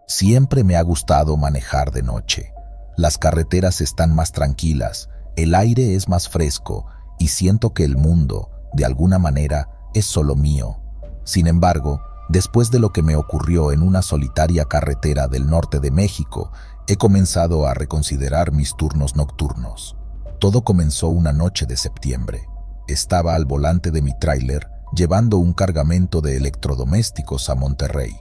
Siempre me ha gustado manejar de noche. Las carreteras están más tranquilas, el aire es más fresco y siento que el mundo, de alguna manera, es solo mío. Sin embargo, después de lo que me ocurrió en una solitaria carretera del norte de México, he comenzado a reconsiderar mis turnos nocturnos. Todo comenzó una noche de septiembre. Estaba al volante de mi tráiler, llevando un cargamento de electrodomésticos a Monterrey.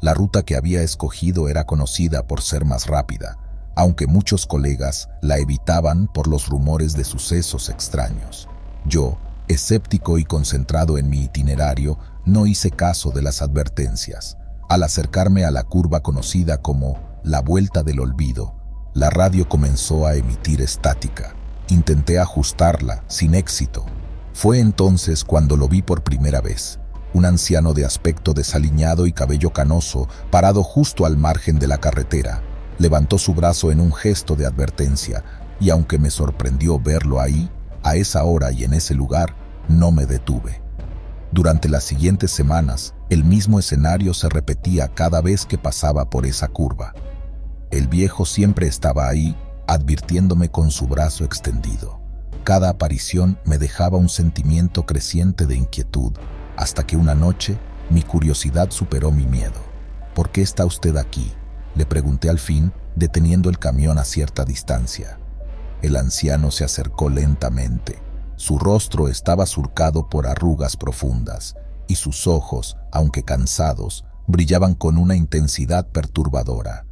La ruta que había escogido era conocida por ser más rápida, aunque muchos colegas la evitaban por los rumores de sucesos extraños. Yo, escéptico y concentrado en mi itinerario, no hice caso de las advertencias. Al acercarme a la curva conocida como la Vuelta del Olvido, la radio comenzó a emitir estática. Intenté ajustarla, sin éxito. Fue entonces cuando lo vi por primera vez. Un anciano de aspecto desaliñado y cabello canoso, parado justo al margen de la carretera, levantó su brazo en un gesto de advertencia, y aunque me sorprendió verlo ahí, a esa hora y en ese lugar, no me detuve. Durante las siguientes semanas, el mismo escenario se repetía cada vez que pasaba por esa curva. El viejo siempre estaba ahí, advirtiéndome con su brazo extendido. Cada aparición me dejaba un sentimiento creciente de inquietud, hasta que una noche mi curiosidad superó mi miedo. ¿Por qué está usted aquí?, le pregunté al fin, deteniendo el camión a cierta distancia. El anciano se acercó lentamente. Su rostro estaba surcado por arrugas profundas, y sus ojos, aunque cansados, brillaban con una intensidad perturbadora.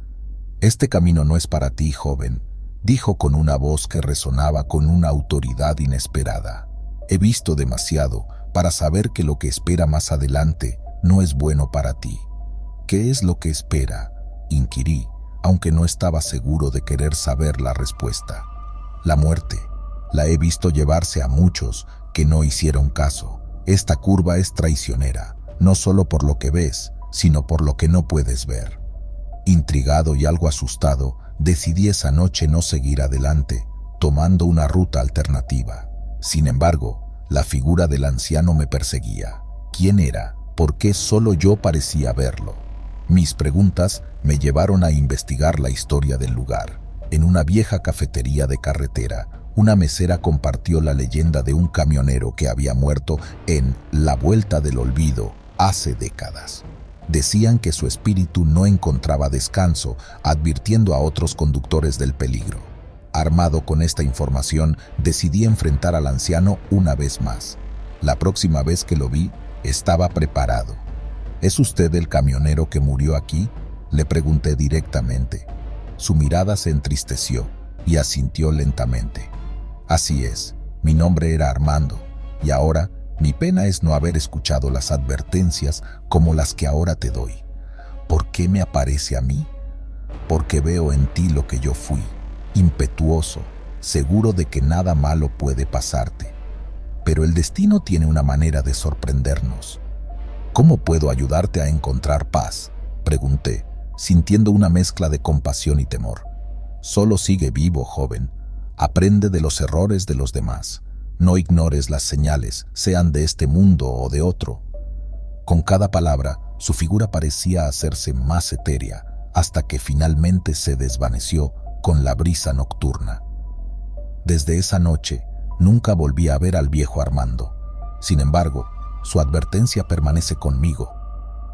«Este camino no es para ti, joven», dijo con una voz que resonaba con una autoridad inesperada. «He visto demasiado para saber que lo que espera más adelante no es bueno para ti». «¿Qué es lo que espera?», inquirí, aunque no estaba seguro de querer saber la respuesta. «La muerte. La he visto llevarse a muchos que no hicieron caso. Esta curva es traicionera, no solo por lo que ves, sino por lo que no puedes ver». Intrigado y algo asustado, decidí esa noche no seguir adelante, tomando una ruta alternativa. Sin embargo, la figura del anciano me perseguía. ¿Quién era? ¿Por qué solo yo parecía verlo? Mis preguntas me llevaron a investigar la historia del lugar. En una vieja cafetería de carretera, una mesera compartió la leyenda de un camionero que había muerto en la Vuelta del Olvido hace décadas. Decían que su espíritu no encontraba descanso, advirtiendo a otros conductores del peligro. Armado con esta información, decidí enfrentar al anciano una vez más. La próxima vez que lo vi, estaba preparado. «¿Es usted el camionero que murió aquí?», le pregunté directamente. Su mirada se entristeció y asintió lentamente. «Así es, mi nombre era Armando, y ahora mi pena es no haber escuchado las advertencias como las que ahora te doy. ¿Por qué me aparece a mí? Porque veo en ti lo que yo fui, impetuoso, seguro de que nada malo puede pasarte. Pero el destino tiene una manera de sorprendernos». «¿Cómo puedo ayudarte a encontrar paz?», pregunté, sintiendo una mezcla de compasión y temor. «Solo sigue vivo, joven. Aprende de los errores de los demás. No ignores las señales, sean de este mundo o de otro». Con cada palabra, su figura parecía hacerse más etérea, hasta que finalmente se desvaneció con la brisa nocturna. Desde esa noche, nunca volví a ver al viejo Armando. Sin embargo, su advertencia permanece conmigo.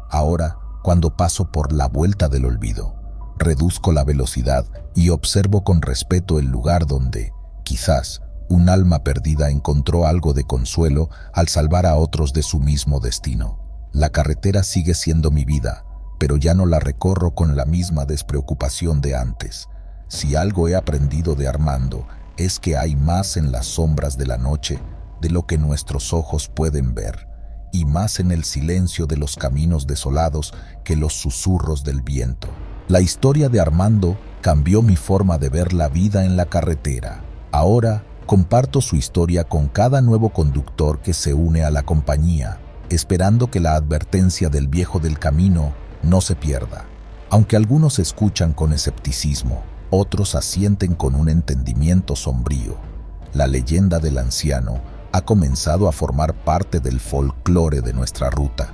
Ahora, cuando paso por la Vuelta del Olvido, reduzco la velocidad y observo con respeto el lugar donde, quizás, un alma perdida encontró algo de consuelo al salvar a otros de su mismo destino. La carretera sigue siendo mi vida, pero ya no la recorro con la misma despreocupación de antes. Si algo he aprendido de Armando, es que hay más en las sombras de la noche de lo que nuestros ojos pueden ver, y más en el silencio de los caminos desolados que los susurros del viento. La historia de Armando cambió mi forma de ver la vida en la carretera. Ahora comparto su historia con cada nuevo conductor que se une a la compañía, esperando que la advertencia del viejo del camino no se pierda. Aunque algunos escuchan con escepticismo, otros asienten con un entendimiento sombrío. La leyenda del anciano ha comenzado a formar parte del folclore de nuestra ruta,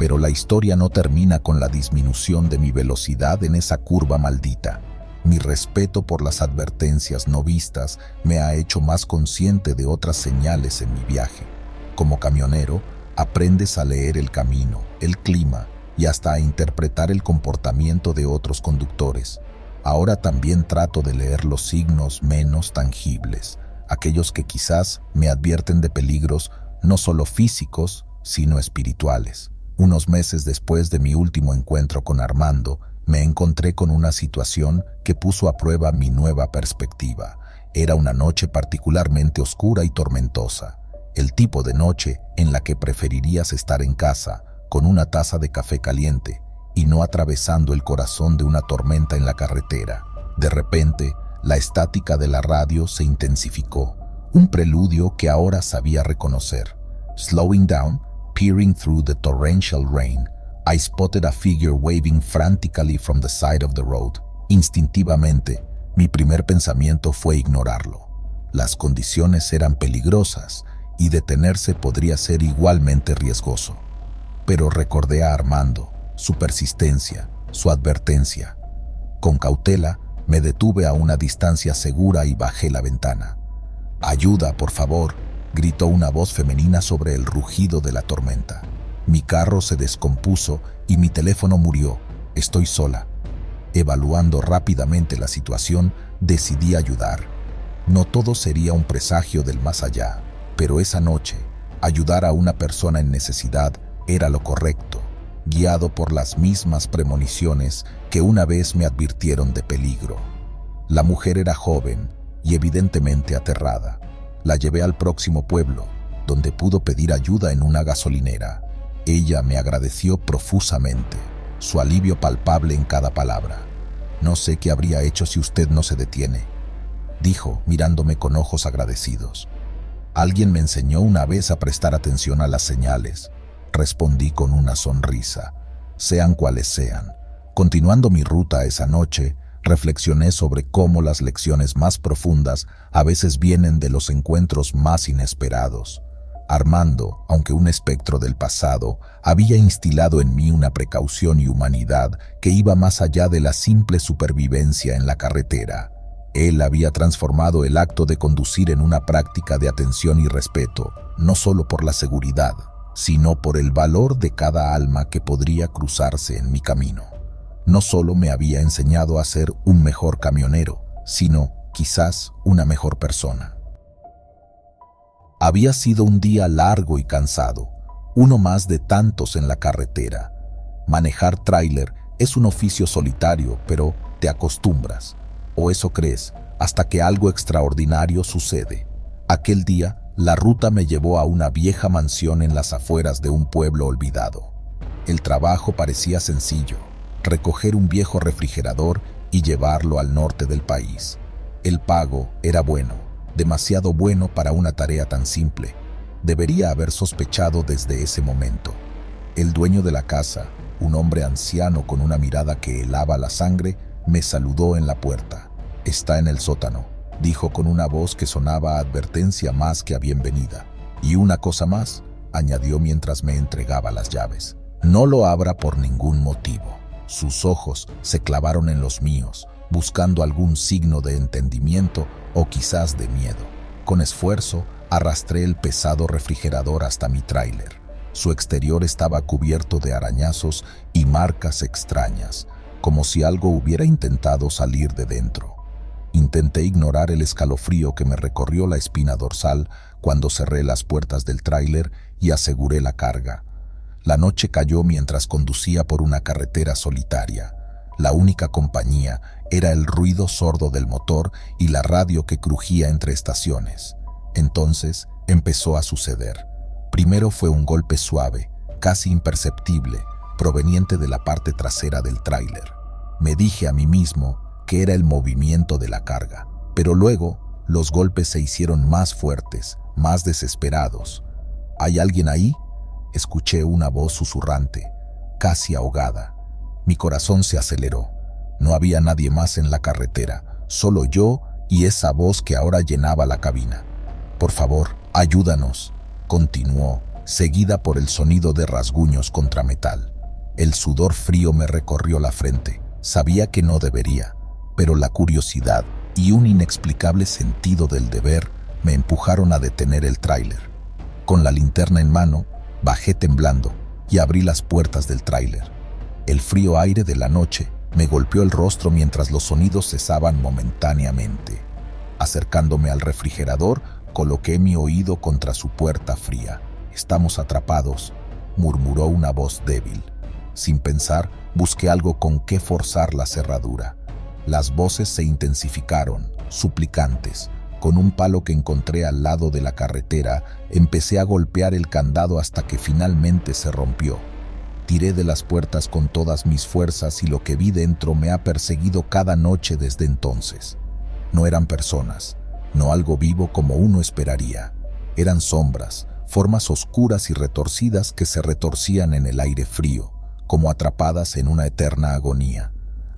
Pero la historia no termina con la disminución de mi velocidad en esa curva maldita. Mi respeto por las advertencias no vistas me ha hecho más consciente de otras señales en mi viaje. Como camionero, aprendes a leer el camino, el clima y hasta a interpretar el comportamiento de otros conductores. Ahora también trato de leer los signos menos tangibles, aquellos que quizás me advierten de peligros no solo físicos, sino espirituales. Unos meses después de mi último encuentro con Armando, me encontré con una situación que puso a prueba mi nueva perspectiva. Era una noche particularmente oscura y tormentosa, el tipo de noche en la que preferirías estar en casa, con una taza de café caliente, y no atravesando el corazón de una tormenta en la carretera. De repente, la estática de la radio se intensificó, un preludio que ahora sabía reconocer. Slowing down, peering through the torrential rain, I spotted a figure waving frantically from the side of the road. Instintivamente, mi primer pensamiento fue ignorarlo. Las condiciones eran peligrosas y detenerse podría ser igualmente riesgoso. Pero recordé a Armando, su persistencia, su advertencia. Con cautela, me detuve a una distancia segura y bajé la ventana. «Ayuda, por favor», gritó una voz femenina sobre el rugido de la tormenta. Mi carro se descompuso y mi teléfono murió. Estoy sola. Evaluando rápidamente la situación, decidí ayudar. No todo sería un presagio del más allá, pero esa noche, ayudar a una persona en necesidad era lo correcto, guiado por las mismas premoniciones que una vez me advirtieron de peligro. La mujer era joven y evidentemente aterrada. La llevé al próximo pueblo, donde pudo pedir ayuda en una gasolinera. Ella me agradeció profusamente, su alivio palpable en cada palabra. «No sé qué habría hecho si usted no se detiene», dijo, mirándome con ojos agradecidos. «Alguien me enseñó una vez a prestar atención a las señales», respondí con una sonrisa. Sean cuales sean. Continuando mi ruta esa noche, reflexioné sobre cómo las lecciones más profundas a veces vienen de los encuentros más inesperados. Armando, aunque un espectro del pasado, había instilado en mí una precaución y humanidad que iba más allá de la simple supervivencia en la carretera. Él había transformado el acto de conducir en una práctica de atención y respeto, no solo por la seguridad, sino por el valor de cada alma que podría cruzarse en mi camino. No solo me había enseñado a ser un mejor camionero, sino quizás una mejor persona. Había sido un día largo y cansado, uno más de tantos en la carretera. Manejar tráiler es un oficio solitario, pero te acostumbras, o eso crees, hasta que algo extraordinario sucede. Aquel día, la ruta me llevó a una vieja mansión en las afueras de un pueblo olvidado. El trabajo parecía sencillo: recoger un viejo refrigerador y llevarlo al norte del país. El pago era bueno, demasiado bueno para una tarea tan simple. Debería haber sospechado desde ese momento. El dueño de la casa, un hombre anciano con una mirada que helaba la sangre, me saludó en la puerta. «Está en el sótano», dijo con una voz que sonaba a advertencia más que a bienvenida. «Y una cosa más», añadió mientras me entregaba las llaves. «No lo abra por ningún motivo». Sus ojos se clavaron en los míos, buscando algún signo de entendimiento o quizás de miedo. Con esfuerzo, arrastré el pesado refrigerador hasta mi tráiler. Su exterior estaba cubierto de arañazos y marcas extrañas, como si algo hubiera intentado salir de dentro. Intenté ignorar el escalofrío que me recorrió la espina dorsal cuando cerré las puertas del tráiler y aseguré la carga. La noche cayó mientras conducía por una carretera solitaria. La única compañía era el ruido sordo del motor y la radio que crujía entre estaciones. Entonces empezó a suceder. Primero fue un golpe suave, casi imperceptible, proveniente de la parte trasera del tráiler. Me dije a mí mismo que era el movimiento de la carga, pero luego los golpes se hicieron más fuertes, más desesperados. «¿Hay alguien ahí?», escuché una voz susurrante, casi ahogada. Mi corazón se aceleró. No había nadie más en la carretera, solo yo y esa voz que ahora llenaba la cabina. «Por favor, ayúdanos», continuó, seguida por el sonido de rasguños contra metal. El sudor frío me recorrió la frente. Sabía que no debería, pero la curiosidad y un inexplicable sentido del deber me empujaron a detener el tráiler. Con la linterna en mano, bajé temblando y abrí las puertas del tráiler. El frío aire de la noche me golpeó el rostro mientras los sonidos cesaban momentáneamente. Acercándome al refrigerador, coloqué mi oído contra su puerta fría. «Estamos atrapados», murmuró una voz débil. Sin pensar, busqué algo con que forzar la cerradura. Las voces se intensificaron, suplicantes. Con un palo que encontré al lado de la carretera, empecé a golpear el candado hasta que finalmente se rompió. Tiré de las puertas con todas mis fuerzas y lo que vi dentro me ha perseguido cada noche desde entonces. No eran personas, no algo vivo como uno esperaría. Eran sombras, formas oscuras y retorcidas que se retorcían en el aire frío, como atrapadas en una eterna agonía.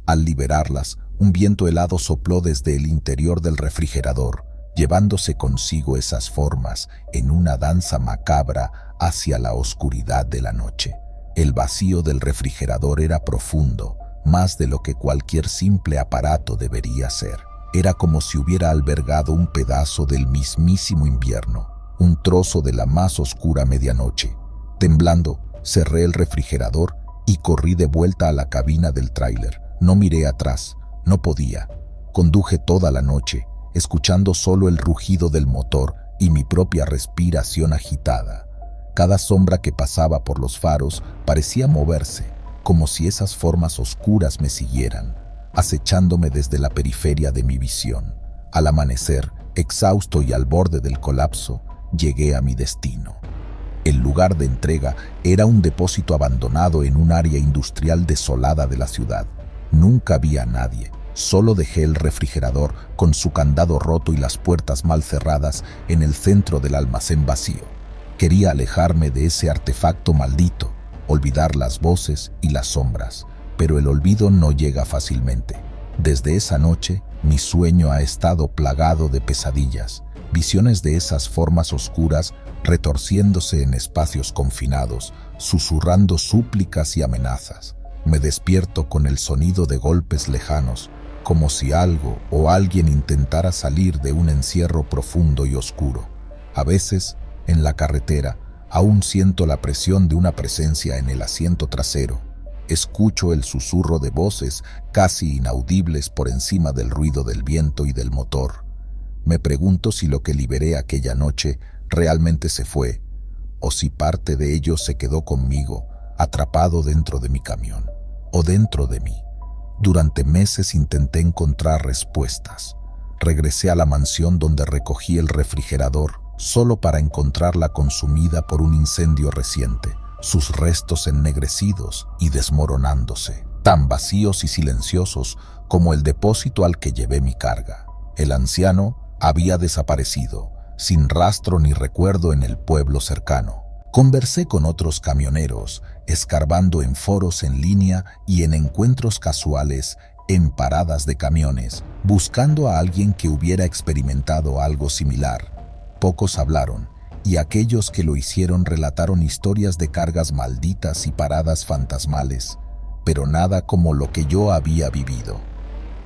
Al liberarlas, un viento helado sopló desde el interior del refrigerador, llevándose consigo esas formas en una danza macabra hacia la oscuridad de la noche. El vacío del refrigerador era profundo, más de lo que cualquier simple aparato debería ser. Era como si hubiera albergado un pedazo del mismísimo invierno, un trozo de la más oscura medianoche. Temblando, cerré el refrigerador y corrí de vuelta a la cabina del tráiler. No miré atrás, no podía. Conduje toda la noche, escuchando solo el rugido del motor y mi propia respiración agitada. Cada sombra que pasaba por los faros parecía moverse, como si esas formas oscuras me siguieran, acechándome desde la periferia de mi visión. Al amanecer, exhausto y al borde del colapso, llegué a mi destino. El lugar de entrega era un depósito abandonado en un área industrial desolada de la ciudad. Nunca vi a nadie. Solo dejé el refrigerador con su candado roto y las puertas mal cerradas en el centro del almacén vacío. Quería alejarme de ese artefacto maldito, olvidar las voces y las sombras, pero el olvido no llega fácilmente. Desde esa noche, mi sueño ha estado plagado de pesadillas, visiones de esas formas oscuras retorciéndose en espacios confinados, susurrando súplicas y amenazas. Me despierto con el sonido de golpes lejanos, como si algo o alguien intentara salir de un encierro profundo y oscuro. A veces, en la carretera, aún siento la presión de una presencia en el asiento trasero. Escucho el susurro de voces casi inaudibles por encima del ruido del viento y del motor. Me pregunto si lo que liberé aquella noche realmente se fue, o si parte de ello se quedó conmigo, atrapado dentro de mi camión, o dentro de mí. Durante meses intenté encontrar respuestas. Regresé a la mansión donde recogí el refrigerador, solo para encontrarla consumida por un incendio reciente, sus restos ennegrecidos y desmoronándose, tan vacíos y silenciosos como el depósito al que llevé mi carga. El anciano había desaparecido, sin rastro ni recuerdo en el pueblo cercano. Conversé con otros camioneros, escarbando en foros en línea y en encuentros casuales en paradas de camiones, buscando a alguien que hubiera experimentado algo similar. Pocos hablaron, y aquellos que lo hicieron relataron historias de cargas malditas y paradas fantasmales, pero nada como lo que yo había vivido.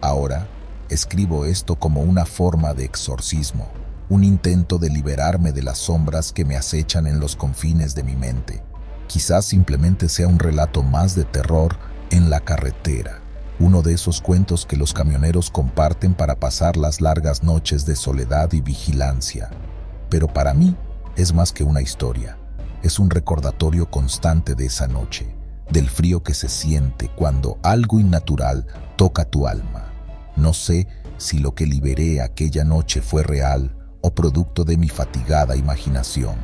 Ahora, escribo esto como una forma de exorcismo, un intento de liberarme de las sombras que me acechan en los confines de mi mente. Quizás simplemente sea un relato más de terror en la carretera, uno de esos cuentos que los camioneros comparten para pasar las largas noches de soledad y vigilancia. Pero para mí es más que una historia, es un recordatorio constante de esa noche, del frío que se siente cuando algo innatural toca tu alma. No sé si lo que liberé aquella noche fue real o producto de mi fatigada imaginación.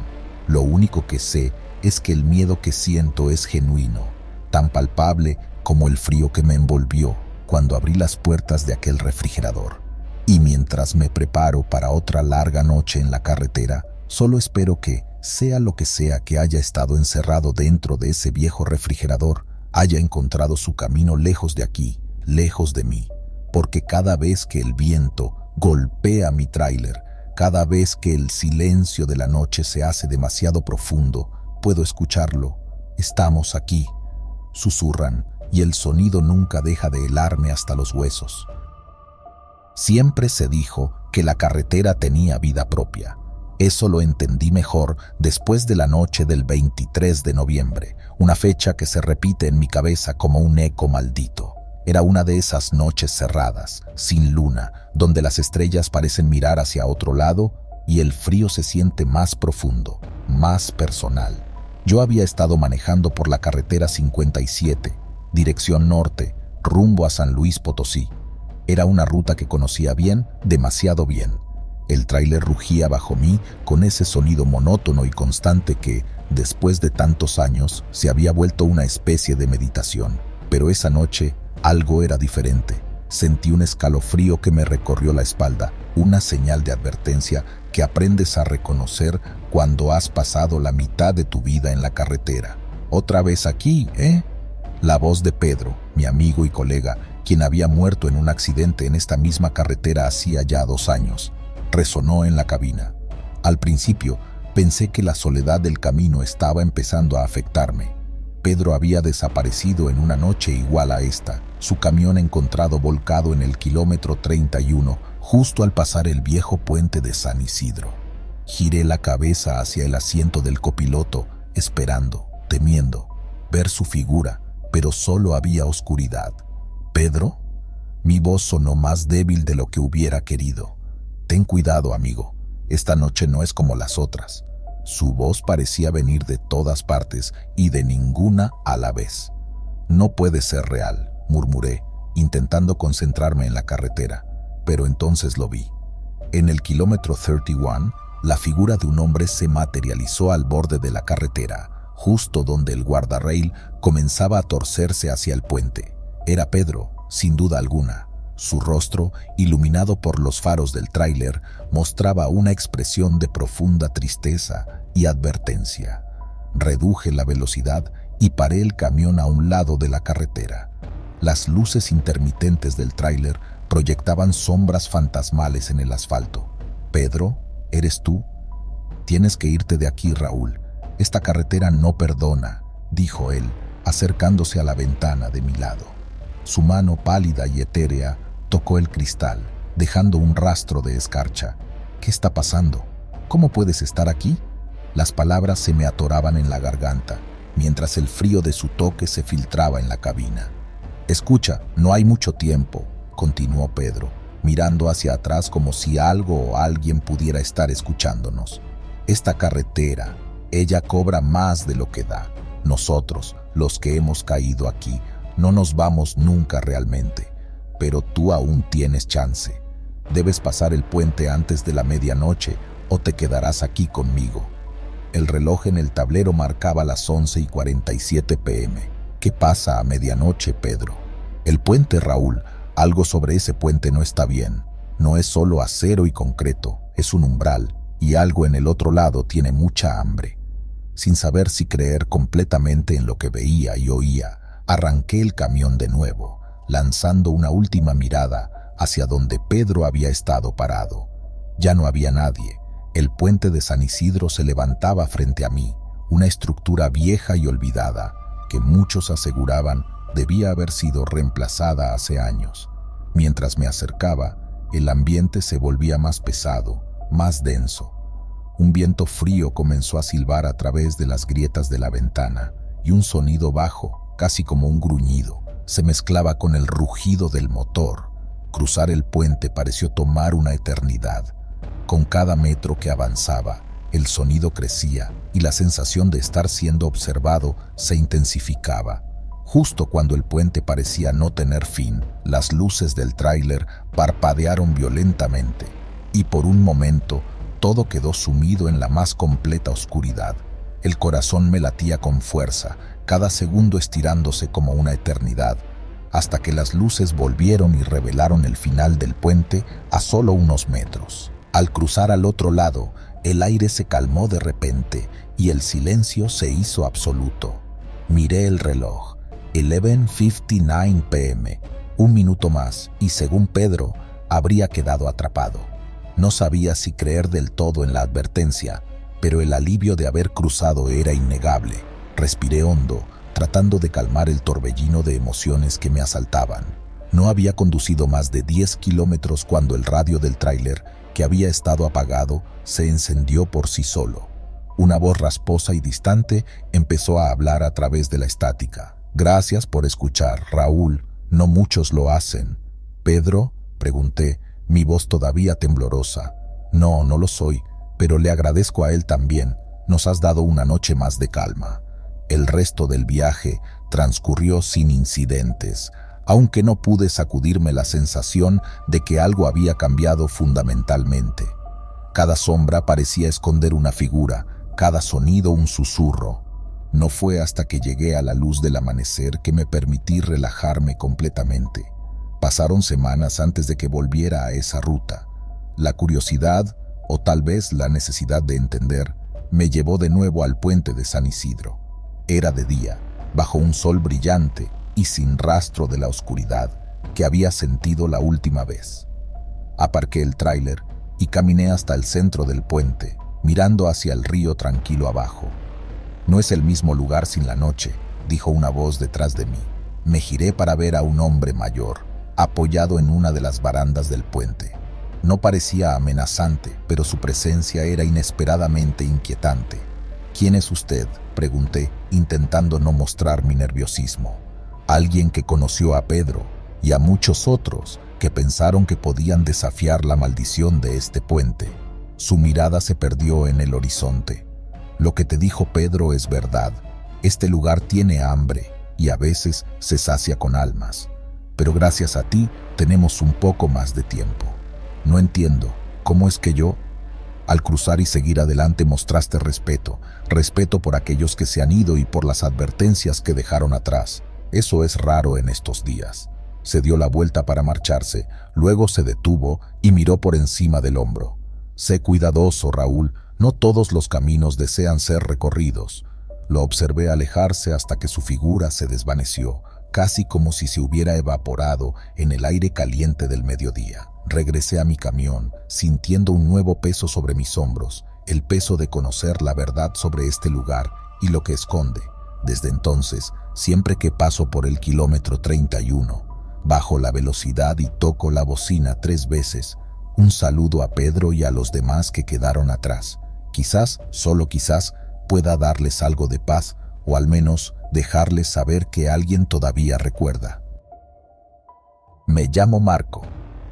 Lo único que sé es que el miedo que siento es genuino, tan palpable como el frío que me envolvió cuando abrí las puertas de aquel refrigerador. Y mientras me preparo para otra larga noche en la carretera, solo espero que, sea lo que sea que haya estado encerrado dentro de ese viejo refrigerador, haya encontrado su camino lejos de aquí, lejos de mí. Porque cada vez que el viento golpea mi tráiler, cada vez que el silencio de la noche se hace demasiado profundo, puedo escucharlo. Estamos aquí, susurran, y el sonido nunca deja de helarme hasta los huesos. Siempre se dijo que la carretera tenía vida propia. Eso lo entendí mejor después de la noche del 23 de noviembre, una fecha que se repite en mi cabeza como un eco maldito. Era una de esas noches cerradas, sin luna, donde las estrellas parecen mirar hacia otro lado y el frío se siente más profundo, más personal. Yo había estado manejando por la carretera 57, dirección norte, rumbo a San Luis Potosí. Era una ruta que conocía bien, demasiado bien. El tráiler rugía bajo mí con ese sonido monótono y constante que, después de tantos años, se había vuelto una especie de meditación. Pero esa noche, algo era diferente. Sentí un escalofrío que me recorrió la espalda, una señal de advertencia que aprendes a reconocer cuando has pasado la mitad de tu vida en la carretera. «Otra vez aquí, ¿eh?». La voz de Pedro, mi amigo y colega, quien había muerto en un accidente en esta misma carretera hacía ya 2 años, resonó en la cabina. Al principio, pensé que la soledad del camino estaba empezando a afectarme. Pedro había desaparecido en una noche igual a esta, su camión encontrado volcado en el kilómetro 31, justo al pasar el viejo puente de San Isidro. Giré la cabeza hacia el asiento del copiloto, esperando, temiendo, ver su figura, pero solo había oscuridad. «¿Pedro?». Mi voz sonó más débil de lo que hubiera querido. «Ten cuidado, amigo. Esta noche no es como las otras». Su voz parecía venir de todas partes y de ninguna a la vez. «No puede ser real», murmuré, intentando concentrarme en la carretera, pero entonces lo vi. En el kilómetro 31, la figura de un hombre se materializó al borde de la carretera, justo donde el guardarrail comenzaba a torcerse hacia el puente. Era Pedro, sin duda alguna. Su rostro, iluminado por los faros del tráiler, mostraba una expresión de profunda tristeza y advertencia. Reduje la velocidad y paré el camión a un lado de la carretera. Las luces intermitentes del tráiler proyectaban sombras fantasmales en el asfalto. «Pedro, ¿eres tú?». «Tienes que irte de aquí, Raúl. Esta carretera no perdona», dijo él, acercándose a la ventana de mi lado. Su mano pálida y etérea tocó el cristal, dejando un rastro de escarcha. «¿Qué está pasando? ¿Cómo puedes estar aquí?». Las palabras se me atoraban en la garganta, mientras el frío de su toque se filtraba en la cabina. «Escucha, no hay mucho tiempo», continuó Pedro, mirando hacia atrás como si algo o alguien pudiera estar escuchándonos. «Esta carretera, ella cobra más de lo que da. Nosotros, los que hemos caído aquí, no nos vamos nunca realmente, pero tú aún tienes chance. Debes pasar el puente antes de la medianoche o te quedarás aquí conmigo». El reloj en el tablero marcaba las 11:47 p.m. «¿Qué pasa a medianoche, Pedro?». «El puente, Raúl. Algo sobre ese puente no está bien. No es solo acero y concreto, es un umbral, y algo en el otro lado tiene mucha hambre». Sin saber si creer completamente en lo que veía y oía, arranqué el camión de nuevo, lanzando una última mirada hacia donde Pedro había estado parado. Ya no había nadie. El puente de San Isidro se levantaba frente a mí, una estructura vieja y olvidada que muchos aseguraban debía haber sido reemplazada hace años. Mientras me acercaba, el ambiente se volvía más pesado, más denso. Un viento frío comenzó a silbar a través de las grietas de la ventana y un sonido bajo, casi como un gruñido, se mezclaba con el rugido del motor. Cruzar el puente pareció tomar una eternidad. Con cada metro que avanzaba, el sonido crecía y la sensación de estar siendo observado se intensificaba. Justo cuando el puente parecía no tener fin, las luces del tráiler parpadearon violentamente y por un momento todo quedó sumido en la más completa oscuridad. El corazón me latía con fuerza, cada segundo estirándose como una eternidad, hasta que las luces volvieron y revelaron el final del puente a solo unos metros. Al cruzar al otro lado, el aire se calmó de repente y el silencio se hizo absoluto. Miré el reloj, 11:59 p.m. Un minuto más y, según Pedro, habría quedado atrapado. No sabía si creer del todo en la advertencia, pero el alivio de haber cruzado era innegable. Respiré hondo, tratando de calmar el torbellino de emociones que me asaltaban. No había conducido más de 10 kilómetros cuando el radio del tráiler, que había estado apagado, se encendió por sí solo. Una voz rasposa y distante empezó a hablar a través de la estática. «Gracias por escuchar, Raúl. No muchos lo hacen». «¿Pedro?», pregunté, mi voz todavía temblorosa. «No, no lo soy, pero le agradezco a él también. Nos has dado una noche más de calma». El resto del viaje transcurrió sin incidentes, aunque no pude sacudirme la sensación de que algo había cambiado fundamentalmente. Cada sombra parecía esconder una figura, cada sonido un susurro. No fue hasta que llegué a la luz del amanecer que me permití relajarme completamente. Pasaron semanas antes de que volviera a esa ruta. La curiosidad, o tal vez la necesidad de entender, me llevó de nuevo al puente de San Isidro. Era de día, bajo un sol brillante y sin rastro de la oscuridad que había sentido la última vez. Aparqué el tráiler y caminé hasta el centro del puente, mirando hacia el río tranquilo abajo. «No es el mismo lugar sin la noche», dijo una voz detrás de mí. Me giré para ver a un hombre mayor, apoyado en una de las barandas del puente. No parecía amenazante, pero su presencia era inesperadamente inquietante. «¿Quién es usted?», pregunté, intentando no mostrar mi nerviosismo. Alguien que conoció a Pedro y a muchos otros que pensaron que podían desafiar la maldición de este puente. Su mirada se perdió en el horizonte. «Lo que te dijo Pedro es verdad. Este lugar tiene hambre y a veces se sacia con almas. Pero gracias a ti tenemos un poco más de tiempo. No entiendo, ¿cómo es que yo...?» Al cruzar y seguir adelante mostraste respeto por aquellos que se han ido y por las advertencias que dejaron atrás. Eso es raro en estos días». Se dio la vuelta para marcharse, luego se detuvo y miró por encima del hombro. «Sé cuidadoso, Raúl, no todos los caminos desean ser recorridos». Lo observé alejarse hasta que su figura se desvaneció, casi como si se hubiera evaporado en el aire caliente del mediodía. Regresé a mi camión, sintiendo un nuevo peso sobre mis hombros, el peso de conocer la verdad sobre este lugar y lo que esconde. Desde entonces, siempre que paso por el kilómetro 31, bajo la velocidad y toco la bocina 3 veces, un saludo a Pedro y a los demás que quedaron atrás. Quizás, solo quizás, pueda darles algo de paz o al menos dejarles saber que alguien todavía recuerda. Me llamo Marco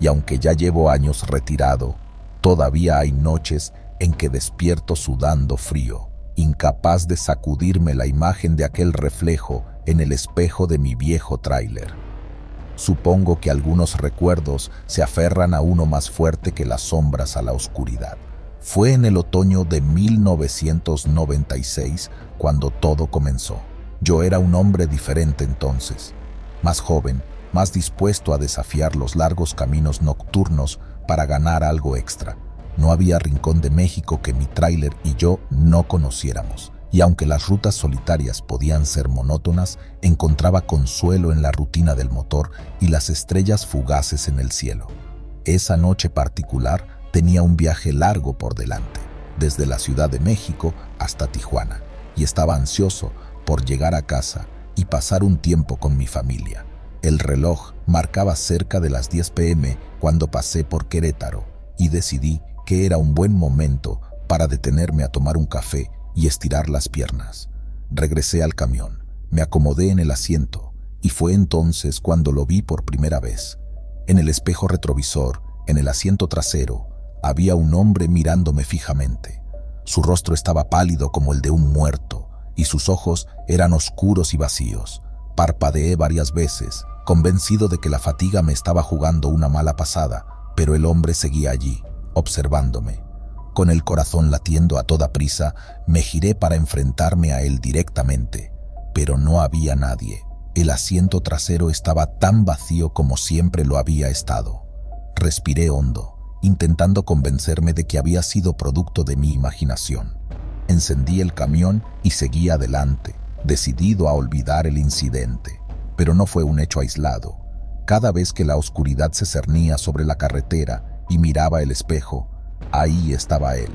y aunque ya llevo años retirado, todavía hay noches en que despierto sudando frío, incapaz de sacudirme la imagen de aquel reflejo en el espejo de mi viejo tráiler. Supongo que algunos recuerdos se aferran a uno más fuerte que las sombras a la oscuridad. Fue en el otoño de 1996 cuando todo comenzó. Yo era un hombre diferente entonces, más joven, más dispuesto a desafiar los largos caminos nocturnos para ganar algo extra. No había rincón de México que mi tráiler y yo no conociéramos, y aunque las rutas solitarias podían ser monótonas, encontraba consuelo en la rutina del motor y las estrellas fugaces en el cielo. Esa noche particular tenía un viaje largo por delante, desde la Ciudad de México hasta Tijuana, y estaba ansioso por llegar a casa y pasar un tiempo con mi familia. El reloj marcaba cerca de las 10 p.m. cuando pasé por Querétaro y decidí que era un buen momento para detenerme a tomar un café y estirar las piernas. Regresé al camión, me acomodé en el asiento y fue entonces cuando lo vi por primera vez. En el espejo retrovisor, en el asiento trasero, había un hombre mirándome fijamente. Su rostro estaba pálido como el de un muerto y sus ojos eran oscuros y vacíos. Parpadeé varias veces, convencido de que la fatiga me estaba jugando una mala pasada, pero el hombre seguía allí, observándome. Con el corazón latiendo a toda prisa, me giré para enfrentarme a él directamente, pero no había nadie. El asiento trasero estaba tan vacío como siempre lo había estado. Respiré hondo, intentando convencerme de que había sido producto de mi imaginación. Encendí el camión y seguí adelante, decidido a olvidar el incidente. Pero no fue un hecho aislado. Cada vez que la oscuridad se cernía sobre la carretera y miraba el espejo, ahí estaba él.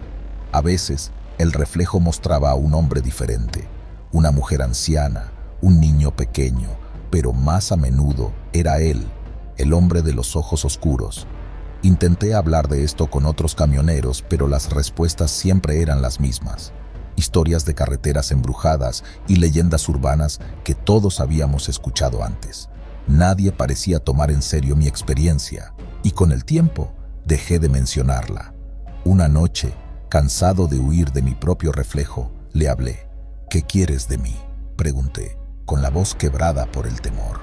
A veces El reflejo mostraba a un hombre diferente, una mujer anciana, un niño pequeño, pero más a menudo era él, el hombre de los ojos oscuros. Intenté hablar de esto con otros camioneros, pero las respuestas siempre eran las mismas. Historias de carreteras embrujadas y leyendas urbanas que todos habíamos escuchado antes. Nadie parecía tomar en serio mi experiencia, y con el tiempo dejé de mencionarla. Una noche, cansado de huir de mi propio reflejo, le hablé. «¿Qué quieres de mí?», pregunté, con la voz quebrada por el temor.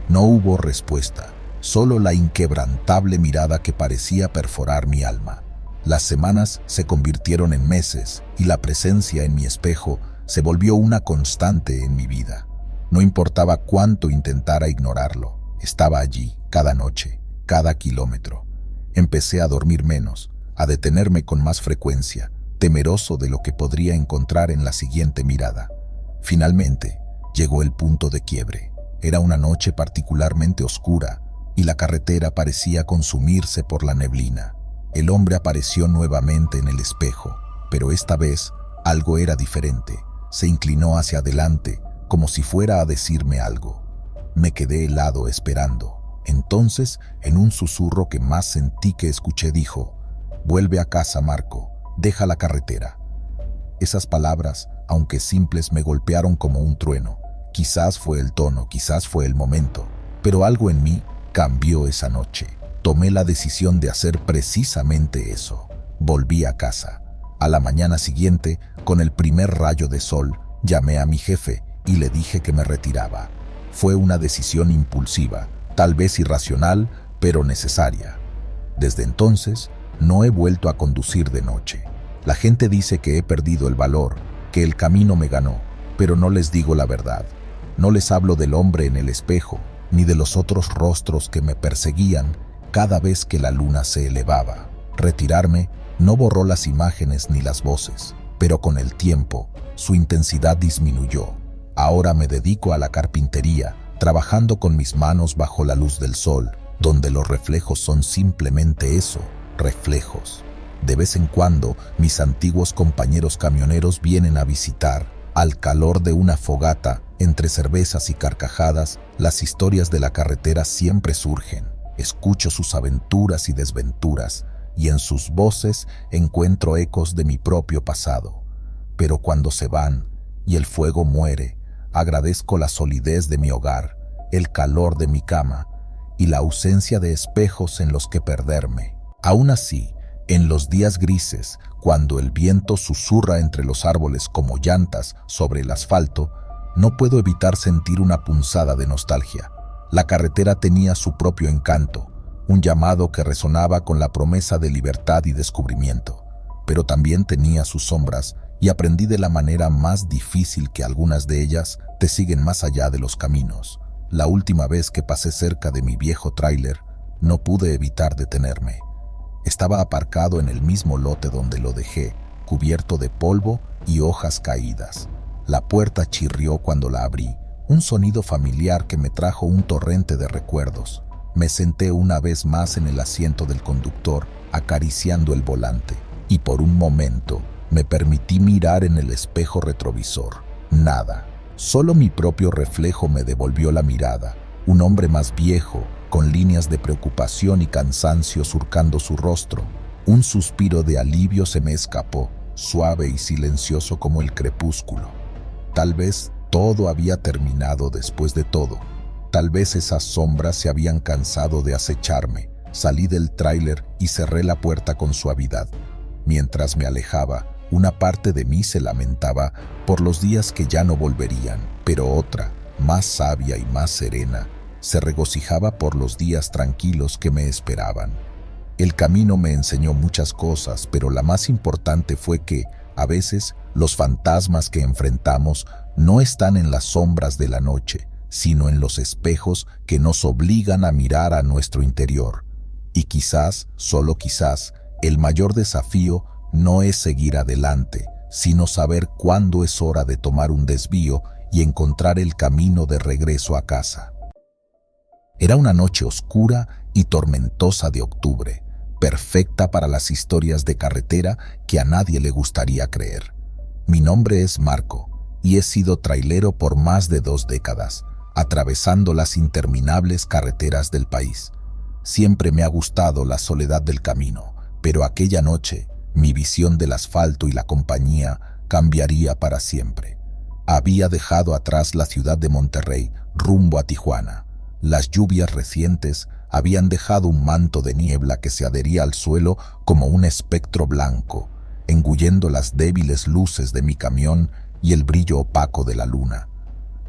No hubo respuesta, solo la inquebrantable mirada que parecía perforar mi alma. Las semanas se convirtieron en meses y la presencia en mi espejo se volvió una constante en mi vida. No importaba cuánto intentara ignorarlo, estaba allí, cada noche, cada kilómetro. Empecé a dormir menos, a detenerme con más frecuencia, temeroso de lo que podría encontrar en la siguiente mirada. Finalmente, llegó el punto de quiebre. Era una noche particularmente oscura y la carretera parecía consumirse por la neblina. El hombre apareció nuevamente en el espejo, pero esta vez algo era diferente. Se inclinó hacia adelante, como si fuera a decirme algo. Me quedé helado esperando. Entonces, en un susurro que más sentí que escuché, dijo: «Vuelve a casa, Marco, deja la carretera». Esas palabras, aunque simples, me golpearon como un trueno. Quizás fue el tono, quizás fue el momento, pero algo en mí cambió esa noche. Tomé la decisión de hacer precisamente eso. Volví a casa. A la mañana siguiente, con el primer rayo de sol, llamé a mi jefe y le dije que me retiraba. Fue una decisión impulsiva, tal vez irracional, pero necesaria. Desde entonces, no he vuelto a conducir de noche. La gente dice que he perdido el valor, que el camino me ganó, pero no les digo la verdad. No les hablo del hombre en el espejo, ni de los otros rostros que me perseguían cada vez que la luna se elevaba. Retirarme no borró las imágenes ni las voces, pero con el tiempo su intensidad disminuyó. Ahora me dedico a la carpintería, trabajando con mis manos bajo la luz del sol, donde los reflejos son simplemente eso, reflejos. De vez en cuando, mis antiguos compañeros camioneros vienen a visitar. Al calor de una fogata, entre cervezas y carcajadas, las historias de la carretera siempre surgen. Escucho sus aventuras y desventuras, y en sus voces encuentro ecos de mi propio pasado. Pero cuando se van y el fuego muere, agradezco la solidez de mi hogar, el calor de mi cama y la ausencia de espejos en los que perderme. Aún así, en los días grises, cuando el viento susurra entre los árboles como llantas sobre el asfalto, no puedo evitar sentir una punzada de nostalgia. La carretera tenía su propio encanto, un llamado que resonaba con la promesa de libertad y descubrimiento, pero también tenía sus sombras, y aprendí de la manera más difícil que algunas de ellas te siguen más allá de los caminos. La última vez que pasé cerca de mi viejo tráiler, no pude evitar detenerme. Estaba aparcado en el mismo lote donde lo dejé, cubierto de polvo y hojas caídas. La puerta chirrió cuando la abrí, un sonido familiar que me trajo un torrente de recuerdos. Me senté una vez más en el asiento del conductor, acariciando el volante, y por un momento me permití mirar en el espejo retrovisor. Nada, solo mi propio reflejo me devolvió la mirada. Un hombre más viejo, con líneas de preocupación y cansancio surcando su rostro. Un suspiro de alivio se me escapó, suave y silencioso como el crepúsculo. Tal vez todo había terminado después de todo. Tal vez esas sombras se habían cansado de acecharme. Salí del tráiler y cerré la puerta con suavidad. Mientras me alejaba, una parte de mí se lamentaba por los días que ya no volverían, pero otra, más sabia y más serena, se regocijaba por los días tranquilos que me esperaban. El camino me enseñó muchas cosas, pero la más importante fue que, a veces, los fantasmas que enfrentamos no están en las sombras de la noche, sino en los espejos que nos obligan a mirar a nuestro interior. Y quizás, solo quizás, el mayor desafío no es seguir adelante, sino saber cuándo es hora de tomar un desvío y encontrar el camino de regreso a casa. Era una noche oscura y tormentosa de octubre, perfecta para las historias de carretera que a nadie le gustaría creer. Mi nombre es Marco y he sido trailero por más de 2 décadas, atravesando las interminables carreteras del país. Siempre me ha gustado la soledad del camino, pero aquella noche mi visión del asfalto y la compañía cambiaría para siempre. Había dejado atrás la ciudad de Monterrey rumbo a Tijuana. Las lluvias recientes habían dejado un manto de niebla que se adhería al suelo como un espectro blanco, engullendo las débiles luces de mi camión y el brillo opaco de la luna.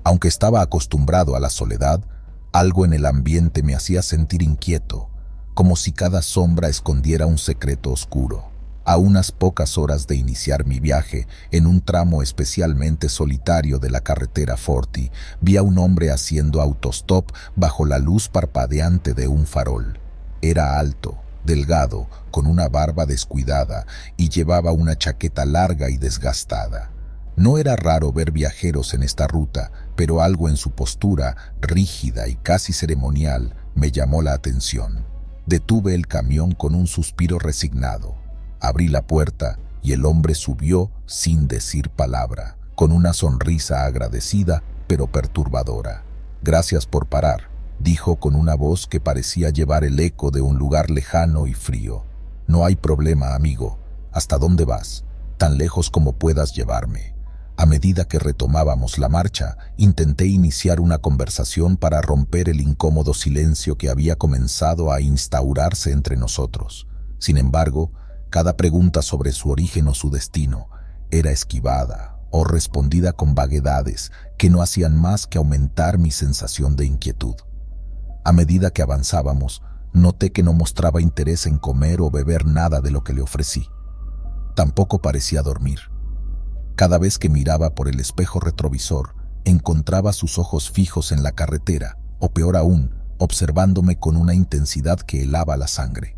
Aunque estaba acostumbrado a la soledad, algo en el ambiente me hacía sentir inquieto, como si cada sombra escondiera un secreto oscuro. A unas pocas horas de iniciar mi viaje, en un tramo especialmente solitario de la carretera Forti, vi a un hombre haciendo autostop bajo la luz parpadeante de un farol. Era alto, delgado, con una barba descuidada y llevaba una chaqueta larga y desgastada. No era raro ver viajeros en esta ruta, pero algo en su postura, rígida y casi ceremonial, me llamó la atención. Detuve el camión con un suspiro resignado. Abrí la puerta y el hombre subió sin decir palabra, con una sonrisa agradecida pero perturbadora. «Gracias por parar», dijo con una voz que parecía llevar el eco de un lugar lejano y frío. «No hay problema, amigo. ¿Hasta dónde vas? Tan lejos como puedas llevarme». A medida que retomábamos la marcha, intenté iniciar una conversación para romper el incómodo silencio que había comenzado a instaurarse entre nosotros. Sin embargo, cada pregunta sobre su origen o su destino era esquivada o respondida con vaguedades que no hacían más que aumentar mi sensación de inquietud. A medida que avanzábamos, noté que no mostraba interés en comer o beber nada de lo que le ofrecí. Tampoco parecía dormir. Cada vez que miraba por el espejo retrovisor, encontraba sus ojos fijos en la carretera, o peor aún, observándome con una intensidad que helaba la sangre.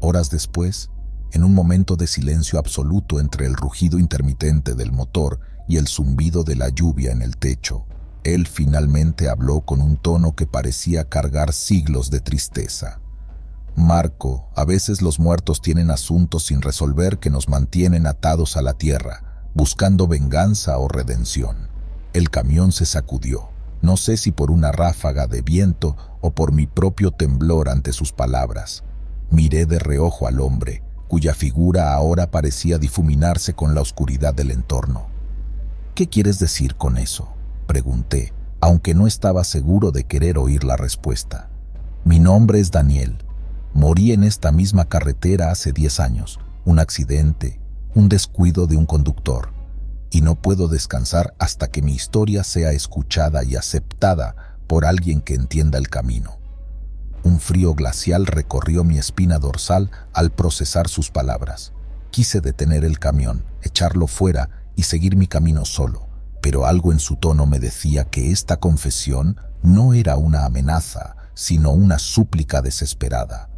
Horas después, en un momento de silencio absoluto entre el rugido intermitente del motor y el zumbido de la lluvia en el techo, él finalmente habló con un tono que parecía cargar siglos de tristeza. «Marco, a veces los muertos tienen asuntos sin resolver que nos mantienen atados a la tierra, buscando venganza o redención». El camión se sacudió, no sé si por una ráfaga de viento o por mi propio temblor ante sus palabras. Miré de reojo al hombre, cuya figura ahora parecía difuminarse con la oscuridad del entorno. «¿Qué quieres decir con eso?», pregunté, aunque no estaba seguro de querer oír la respuesta. «Mi nombre es Daniel. Morí en esta misma carretera hace 10 años, un accidente, un descuido de un conductor, y no puedo descansar hasta que mi historia sea escuchada y aceptada por alguien que entienda el camino». Un frío glacial recorrió mi espina dorsal al procesar sus palabras. Quise detener el camión, echarlo fuera y seguir mi camino solo, pero algo en su tono me decía que esta confesión no era una amenaza, sino una súplica desesperada.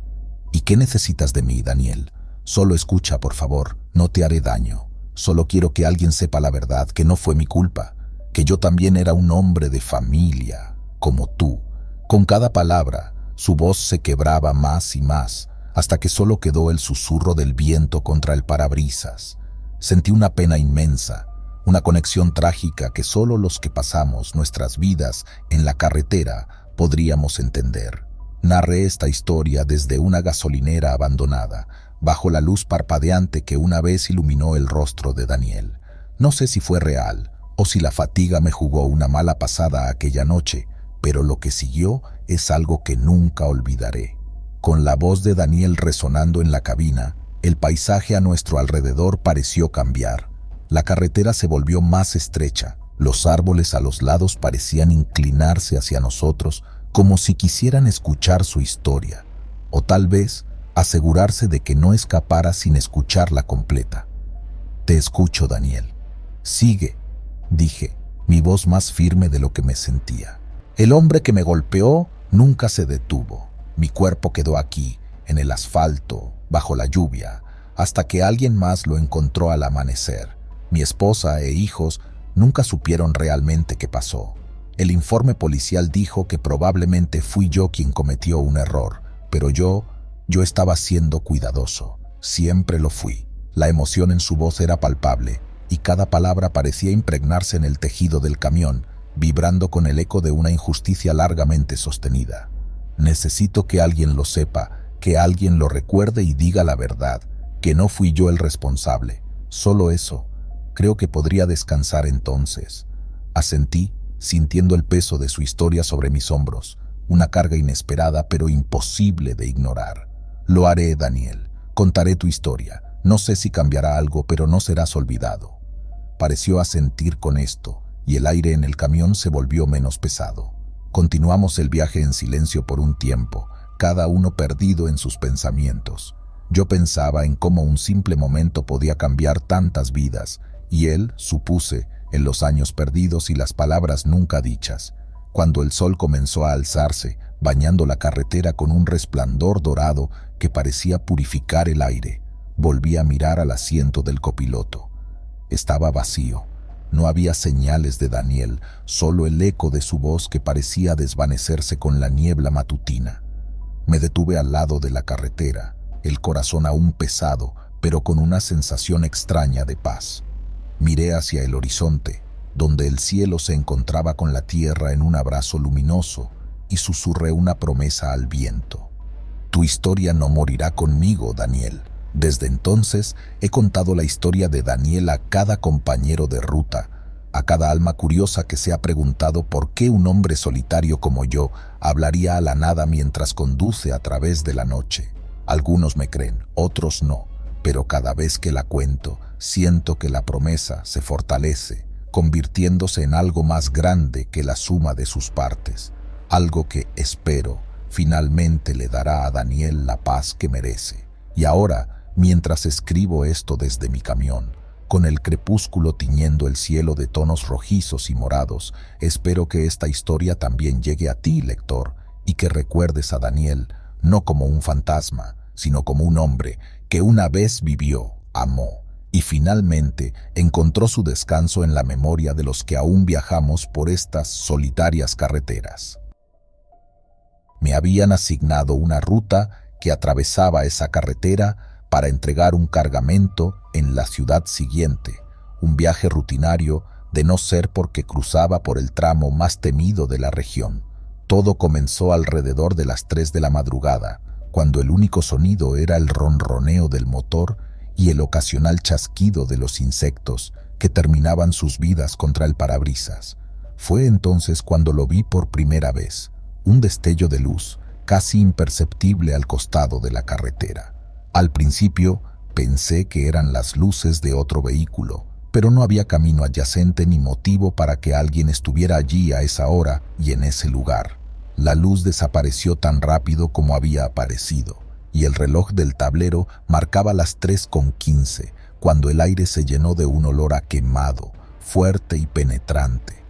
«¿Y qué necesitas de mí, Daniel? Solo escucha, por favor, no te haré daño. Solo quiero que alguien sepa la verdad, que no fue mi culpa, que yo también era un hombre de familia, como tú». Con cada palabra, su voz se quebraba más y más, hasta que solo quedó el susurro del viento contra el parabrisas. Sentí una pena inmensa, una conexión trágica que solo los que pasamos nuestras vidas en la carretera podríamos entender. Narré esta historia desde una gasolinera abandonada, bajo la luz parpadeante que una vez iluminó el rostro de Daniel. No sé si fue real o si la fatiga me jugó una mala pasada aquella noche, pero lo que siguió es algo que nunca olvidaré. Con la voz de Daniel resonando en la cabina, el paisaje a nuestro alrededor pareció cambiar. La carretera se volvió más estrecha, los árboles a los lados parecían inclinarse hacia nosotros como si quisieran escuchar su historia, o tal vez asegurarse de que no escapara sin escucharla completa. «Te escucho, Daniel». «Sigue», dije, mi voz más firme de lo que me sentía. El hombre que me golpeó nunca se detuvo. Mi cuerpo quedó aquí, en el asfalto, bajo la lluvia, hasta que alguien más lo encontró al amanecer. Mi esposa e hijos nunca supieron realmente qué pasó. El informe policial dijo que probablemente fui yo quien cometió un error, pero yo estaba siendo cuidadoso. Siempre lo fui. La emoción en su voz era palpable, y cada palabra parecía impregnarse en el tejido del camión, vibrando con el eco de una injusticia largamente sostenida. Necesito que alguien lo sepa, que alguien lo recuerde y diga la verdad, que no fui yo el responsable. Solo eso. Creo que podría descansar entonces. Asentí, sintiendo el peso de su historia sobre mis hombros, una carga inesperada pero imposible de ignorar. Lo haré, Daniel. Contaré tu historia. No sé si cambiará algo, pero no serás olvidado. Pareció asentir con esto, y el aire en el camión se volvió menos pesado. Continuamos el viaje en silencio por un tiempo, cada uno perdido en sus pensamientos. Yo pensaba en cómo un simple momento podía cambiar tantas vidas, y él, supuse, en los años perdidos y las palabras nunca dichas. Cuando el sol comenzó a alzarse, bañando la carretera con un resplandor dorado que parecía purificar el aire, volví a mirar al asiento del copiloto. Estaba vacío. No había señales de Daniel, solo el eco de su voz que parecía desvanecerse con la niebla matutina. Me detuve al lado de la carretera, el corazón aún pesado, pero con una sensación extraña de paz. Miré hacia el horizonte, donde el cielo se encontraba con la tierra en un abrazo luminoso, y susurré una promesa al viento. Tu historia no morirá conmigo, Daniel. Desde entonces he contado la historia de Daniel a cada compañero de ruta, a cada alma curiosa que se ha preguntado por qué un hombre solitario como yo hablaría a la nada mientras conduce a través de la noche. Algunos me creen, otros no, pero cada vez que la cuento, siento que la promesa se fortalece, convirtiéndose en algo más grande que la suma de sus partes, algo que, espero, finalmente le dará a Daniel la paz que merece. Y ahora, mientras escribo esto desde mi camión, con el crepúsculo tiñendo el cielo de tonos rojizos y morados, espero que esta historia también llegue a ti, lector, y que recuerdes a Daniel no como un fantasma, sino como un hombre que una vez vivió, amó y finalmente encontró su descanso en la memoria de los que aún viajamos por estas solitarias carreteras. Me habían asignado una ruta que atravesaba esa carretera para entregar un cargamento en la ciudad siguiente, un viaje rutinario de no ser porque cruzaba por el tramo más temido de la región. Todo comenzó alrededor de las 3 de la madrugada, cuando el único sonido era el ronroneo del motor y el ocasional chasquido de los insectos que terminaban sus vidas contra el parabrisas. Fue entonces cuando lo vi por primera vez, un destello de luz casi imperceptible al costado de la carretera. Al principio pensé que eran las luces de otro vehículo, pero no había camino adyacente ni motivo para que alguien estuviera allí a esa hora y en ese lugar. La luz desapareció tan rápido como había aparecido, y el reloj del tablero marcaba las 3:15, cuando el aire se llenó de un olor a quemado, fuerte y penetrante.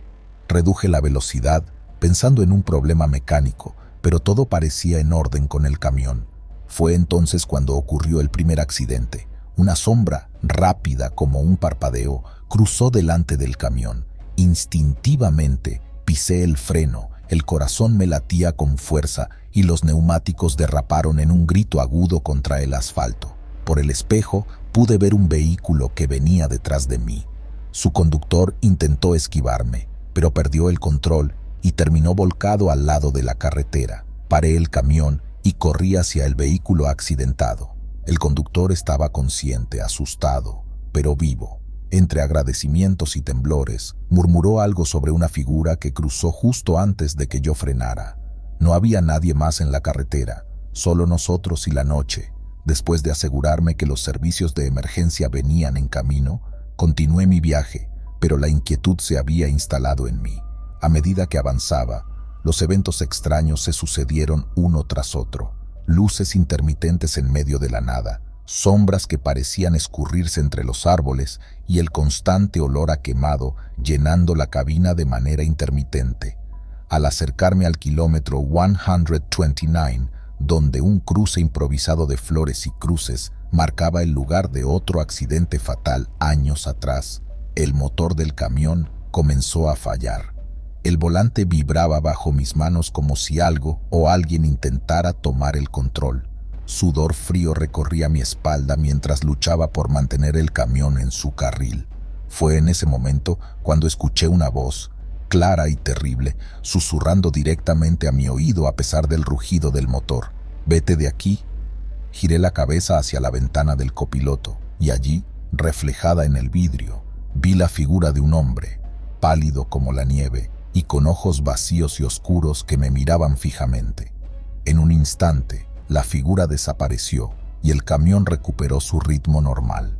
Reduje la velocidad, pensando en un problema mecánico, pero todo parecía en orden con el camión. Fue entonces cuando ocurrió el primer accidente. Una sombra, rápida como un parpadeo, cruzó delante del camión. Instintivamente pisé el freno, el corazón me latía con fuerza y los neumáticos derraparon en un grito agudo contra el asfalto. Por el espejo pude ver un vehículo que venía detrás de mí. Su conductor intentó esquivarme, pero perdió el control y terminó volcado al lado de la carretera. Paré el camión y corrí hacia el vehículo accidentado. El conductor estaba consciente, asustado, pero vivo. Entre agradecimientos y temblores, murmuró algo sobre una figura que cruzó justo antes de que yo frenara. No había nadie más en la carretera, solo nosotros y la noche. Después de asegurarme que los servicios de emergencia venían en camino, continué mi viaje, pero la inquietud se había instalado en mí. A medida que avanzaba, los eventos extraños se sucedieron uno tras otro. Luces intermitentes en medio de la nada, sombras que parecían escurrirse entre los árboles y el constante olor a quemado llenando la cabina de manera intermitente. Al acercarme al kilómetro 129, donde un cruce improvisado de flores y cruces marcaba el lugar de otro accidente fatal años atrás, el motor del camión comenzó a fallar. El volante vibraba bajo mis manos como si algo o alguien intentara tomar el control. Sudor frío recorría mi espalda mientras luchaba por mantener el camión en su carril. Fue en ese momento cuando escuché una voz, clara y terrible, susurrando directamente a mi oído a pesar del rugido del motor. «Vete de aquí». Giré la cabeza hacia la ventana del copiloto y allí, reflejada en el vidrio, vi la figura de un hombre, pálido como la nieve y con ojos vacíos y oscuros que me miraban fijamente. En un instante, la figura desapareció y el camión recuperó su ritmo normal.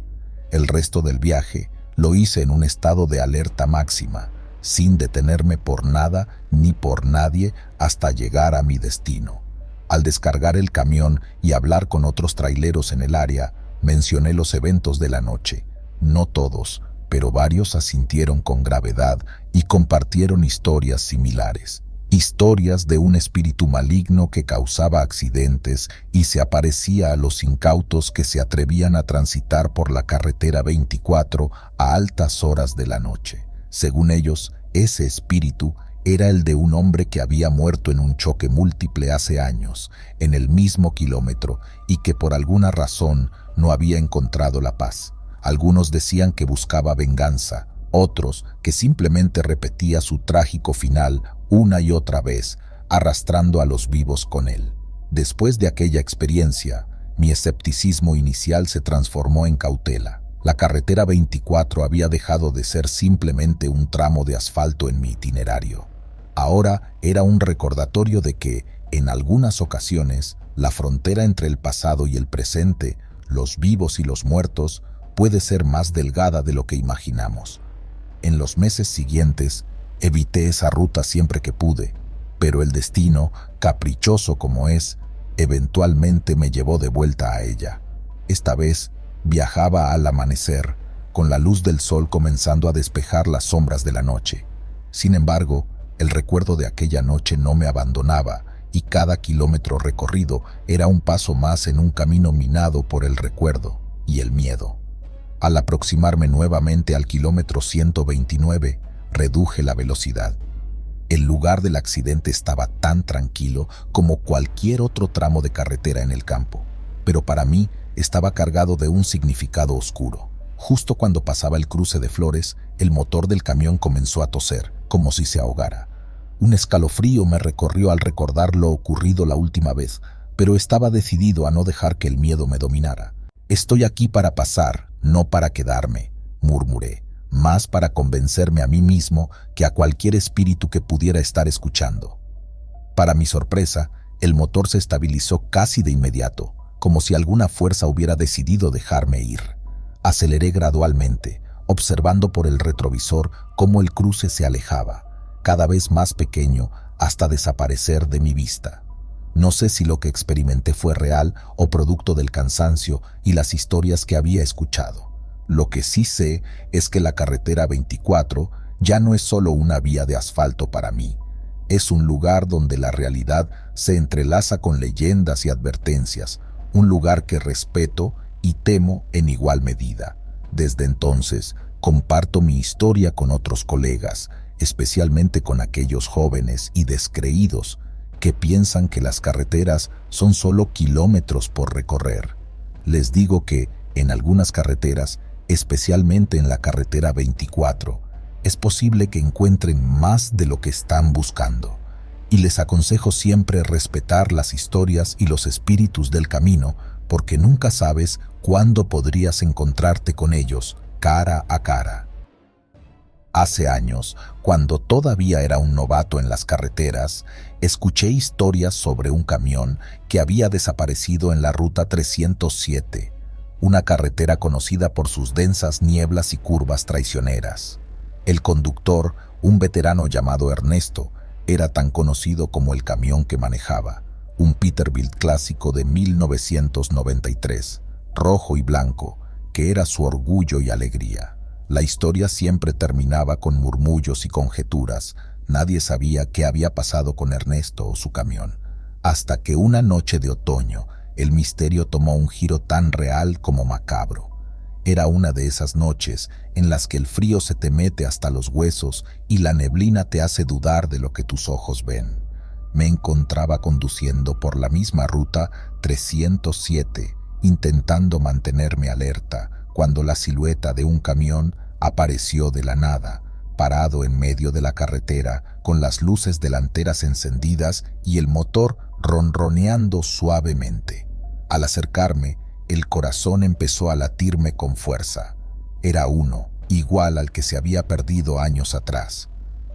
El resto del viaje lo hice en un estado de alerta máxima, sin detenerme por nada ni por nadie hasta llegar a mi destino. Al descargar el camión y hablar con otros traileros en el área, mencioné los eventos de la noche. No todos, pero varios asintieron con gravedad y compartieron historias similares. Historias de un espíritu maligno que causaba accidentes y se aparecía a los incautos que se atrevían a transitar por la carretera 24 a altas horas de la noche. Según ellos, ese espíritu era el de un hombre que había muerto en un choque múltiple hace años, en el mismo kilómetro, y que por alguna razón no había encontrado la paz. Algunos decían que buscaba venganza, otros que simplemente repetía su trágico final una y otra vez, arrastrando a los vivos con él. Después de aquella experiencia, mi escepticismo inicial se transformó en cautela. La carretera 24 había dejado de ser simplemente un tramo de asfalto en mi itinerario. Ahora era un recordatorio de que, en algunas ocasiones, la frontera entre el pasado y el presente, los vivos y los muertos, puede ser más delgada de lo que imaginamos. En los meses siguientes, evité esa ruta siempre que pude, pero el destino, caprichoso como es, eventualmente me llevó de vuelta a ella. Esta vez, viajaba al amanecer, con la luz del sol comenzando a despejar las sombras de la noche. Sin embargo, el recuerdo de aquella noche no me abandonaba y cada kilómetro recorrido era un paso más en un camino minado por el recuerdo y el miedo. Al aproximarme nuevamente al kilómetro 129, reduje la velocidad. El lugar del accidente estaba tan tranquilo como cualquier otro tramo de carretera en el campo, pero para mí estaba cargado de un significado oscuro. Justo cuando pasaba el cruce de Flores, el motor del camión comenzó a toser, como si se ahogara. Un escalofrío me recorrió al recordar lo ocurrido la última vez, pero estaba decidido a no dejar que el miedo me dominara. «Estoy aquí para pasar, no para quedarme», murmuré, más para convencerme a mí mismo que a cualquier espíritu que pudiera estar escuchando. Para mi sorpresa, el motor se estabilizó casi de inmediato, como si alguna fuerza hubiera decidido dejarme ir. Aceleré gradualmente, observando por el retrovisor cómo el cruce se alejaba, cada vez más pequeño hasta desaparecer de mi vista. No sé si lo que experimenté fue real o producto del cansancio y las historias que había escuchado. Lo que sí sé es que la carretera 24 ya no es solo una vía de asfalto para mí. Es un lugar donde la realidad se entrelaza con leyendas y advertencias, un lugar que respeto y temo en igual medida. Desde entonces, comparto mi historia con otros colegas, especialmente con aquellos jóvenes y descreídos que piensan que las carreteras son solo kilómetros por recorrer. Les digo que, en algunas carreteras, especialmente en la carretera 24, es posible que encuentren más de lo que están buscando. Y les aconsejo siempre respetar las historias y los espíritus del camino, porque nunca sabes cuándo podrías encontrarte con ellos cara a cara. Hace años, cuando todavía era un novato en las carreteras, escuché historias sobre un camión que había desaparecido en la ruta 307, una carretera conocida por sus densas nieblas y curvas traicioneras. El conductor, un veterano llamado Ernesto, era tan conocido como el camión que manejaba, un Peterbilt clásico de 1993, rojo y blanco, que era su orgullo y alegría. La historia siempre terminaba con murmullos y conjeturas. Nadie sabía qué había pasado con Ernesto o su camión, hasta que una noche de otoño el misterio tomó un giro tan real como macabro. Era una de esas noches en las que el frío se te mete hasta los huesos y la neblina te hace dudar de lo que tus ojos ven. Me encontraba conduciendo por la misma ruta 307, intentando mantenerme alerta, cuando la silueta de un camión apareció de la nada, parado en medio de la carretera, con las luces delanteras encendidas y el motor ronroneando suavemente. Al acercarme, el corazón empezó a latirme con fuerza. Era uno, igual al que se había perdido años atrás.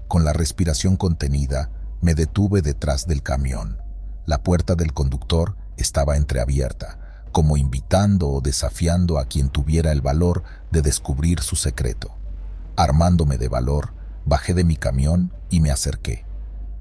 Con la respiración contenida, me detuve detrás del camión. La puerta del conductor estaba entreabierta, como invitando o desafiando a quien tuviera el valor de descubrir su secreto. Armándome de valor, bajé de mi camión y me acerqué.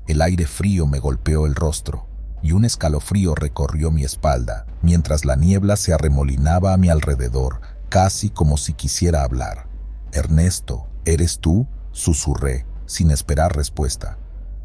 El aire frío me golpeó el rostro y un escalofrío recorrió mi espalda, mientras la niebla se arremolinaba a mi alrededor, casi como si quisiera hablar. «Ernesto, ¿eres tú?», susurré, sin esperar respuesta.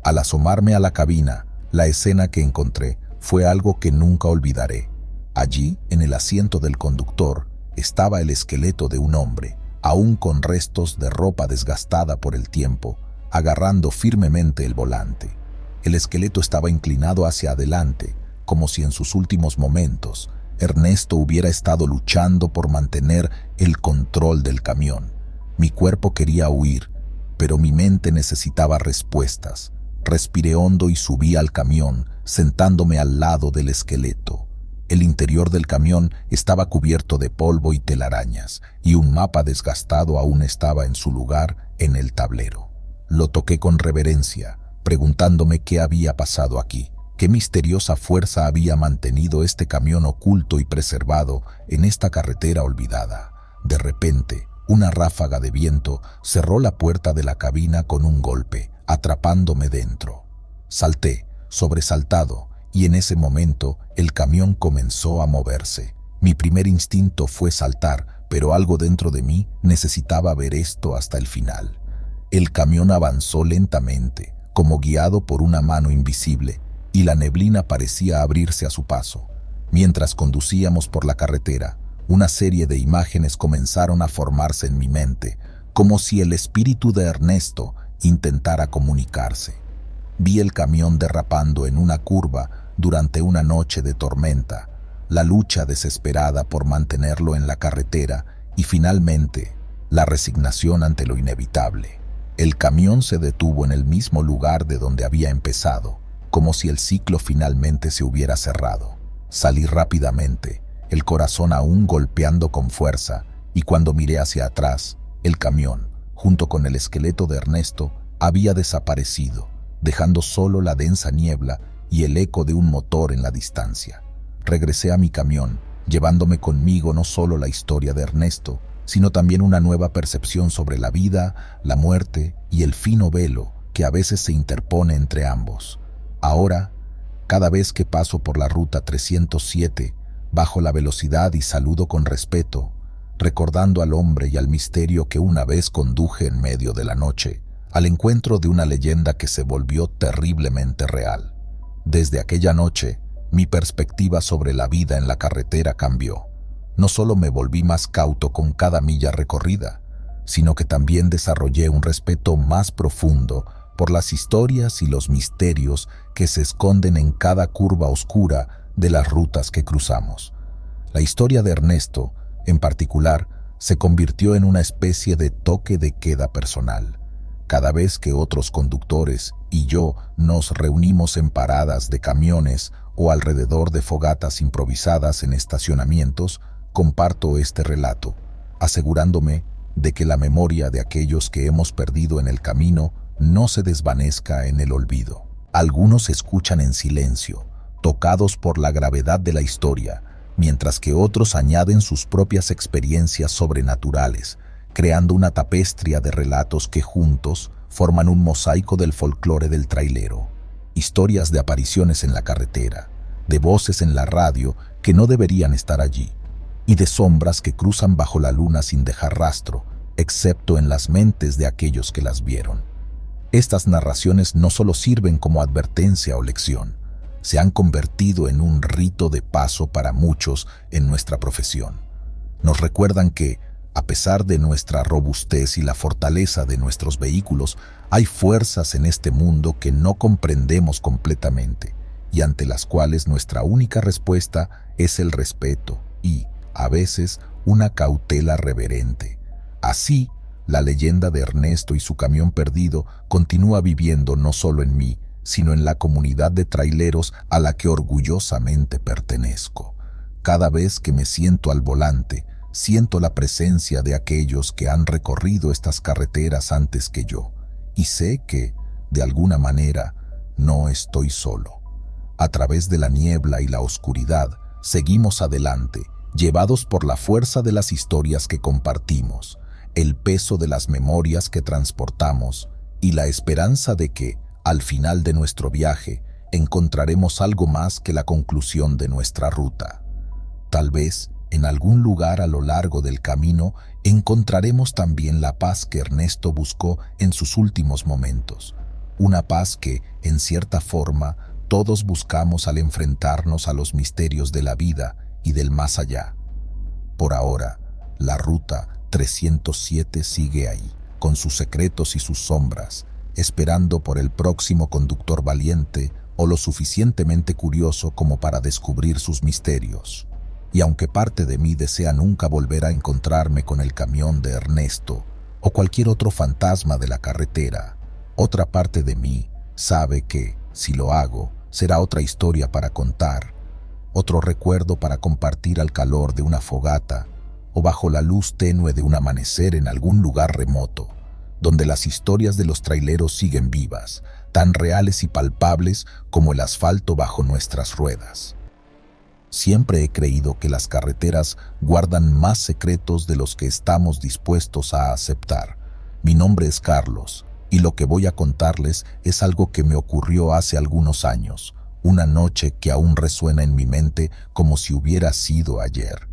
Al asomarme a la cabina, la escena que encontré fue algo que nunca olvidaré. Allí, en el asiento del conductor, estaba el esqueleto de un hombre, aún con restos de ropa desgastada por el tiempo, agarrando firmemente el volante. El esqueleto estaba inclinado hacia adelante, como si en sus últimos momentos Ernesto hubiera estado luchando por mantener el control del camión. Mi cuerpo quería huir, pero mi mente necesitaba respuestas. Respiré hondo y subí al camión, sentándome al lado del esqueleto. El interior del camión estaba cubierto de polvo y telarañas, y un mapa desgastado aún estaba en su lugar en el tablero. Lo toqué con reverencia, preguntándome qué había pasado aquí, qué misteriosa fuerza había mantenido este camión oculto y preservado en esta carretera olvidada. De repente, una ráfaga de viento cerró la puerta de la cabina con un golpe, atrapándome dentro. Salté, sobresaltado, y en ese momento el camión comenzó a moverse. Mi primer instinto fue saltar, pero algo dentro de mí necesitaba ver esto hasta el final. El camión avanzó lentamente, como guiado por una mano invisible, y la neblina parecía abrirse a su paso. Mientras conducíamos por la carretera, una serie de imágenes comenzaron a formarse en mi mente, como si el espíritu de Ernesto intentara comunicarse. Vi el camión derrapando en una curva durante una noche de tormenta, la lucha desesperada por mantenerlo en la carretera y finalmente la resignación ante lo inevitable. El camión se detuvo en el mismo lugar de donde había empezado, como si el ciclo finalmente se hubiera cerrado. Salí rápidamente, el corazón aún golpeando con fuerza, y cuando miré hacia atrás, el camión, junto con el esqueleto de Ernesto, había desaparecido, dejando solo la densa niebla y el eco de un motor en la distancia. Regresé a mi camión, llevándome conmigo no solo la historia de Ernesto, sino también una nueva percepción sobre la vida, la muerte y el fino velo que a veces se interpone entre ambos. Ahora, cada vez que paso por la ruta 307, bajo la velocidad y saludo con respeto, recordando al hombre y al misterio que una vez conduje en medio de la noche, al encuentro de una leyenda que se volvió terriblemente real. Desde aquella noche, mi perspectiva sobre la vida en la carretera cambió. No solo me volví más cauto con cada milla recorrida, sino que también desarrollé un respeto más profundo por las historias y los misterios que se esconden en cada curva oscura de las rutas que cruzamos. La historia de Ernesto, en particular, se convirtió en una especie de toque de queda personal. Cada vez que otros conductores y yo nos reunimos en paradas de camiones o alrededor de fogatas improvisadas en estacionamientos, comparto este relato, asegurándome de que la memoria de aquellos que hemos perdido en el camino no se desvanezca en el olvido. Algunos escuchan en silencio, tocados por la gravedad de la historia, mientras que otros añaden sus propias experiencias sobrenaturales, creando una tapestría de relatos que juntos forman un mosaico del folclore del trailero. Historias de apariciones en la carretera, de voces en la radio que no deberían estar allí, y de sombras que cruzan bajo la luna sin dejar rastro, excepto en las mentes de aquellos que las vieron. Estas narraciones no solo sirven como advertencia o lección, se han convertido en un rito de paso para muchos en nuestra profesión. Nos recuerdan que, a pesar de nuestra robustez y la fortaleza de nuestros vehículos, hay fuerzas en este mundo que no comprendemos completamente y ante las cuales nuestra única respuesta es el respeto y, a veces, una cautela reverente. Así, La leyenda de Ernesto y su camión perdido continúa viviendo no solo en mí, sino en la comunidad de traileros a la que orgullosamente pertenezco. Cada vez que me siento al volante, siento la presencia de aquellos que han recorrido estas carreteras antes que yo, y sé que, de alguna manera, no estoy solo. A través de la niebla y la oscuridad, seguimos adelante, llevados por la fuerza de las historias que compartimos, el peso de las memorias que transportamos y la esperanza de que, al final de nuestro viaje, encontraremos algo más que la conclusión de nuestra ruta. Tal vez, en algún lugar a lo largo del camino, encontraremos también la paz que Ernesto buscó en sus últimos momentos. Una paz que, en cierta forma, todos buscamos al enfrentarnos a los misterios de la vida y del más allá. Por ahora, la ruta 307 sigue ahí, con sus secretos y sus sombras, esperando por el próximo conductor valiente o lo suficientemente curioso como para descubrir sus misterios. Y aunque parte de mí desea nunca volver a encontrarme con el camión de Ernesto o cualquier otro fantasma de la carretera, otra parte de mí sabe que, si lo hago, será otra historia para contar, otro recuerdo para compartir al calor de una fogata o bajo la luz tenue de un amanecer en algún lugar remoto, donde las historias de los traileros siguen vivas, tan reales y palpables como el asfalto bajo nuestras ruedas. Siempre he creído que las carreteras guardan más secretos de los que estamos dispuestos a aceptar. Mi nombre es Carlos, y lo que voy a contarles es algo que me ocurrió hace algunos años, una noche que aún resuena en mi mente como si hubiera sido ayer.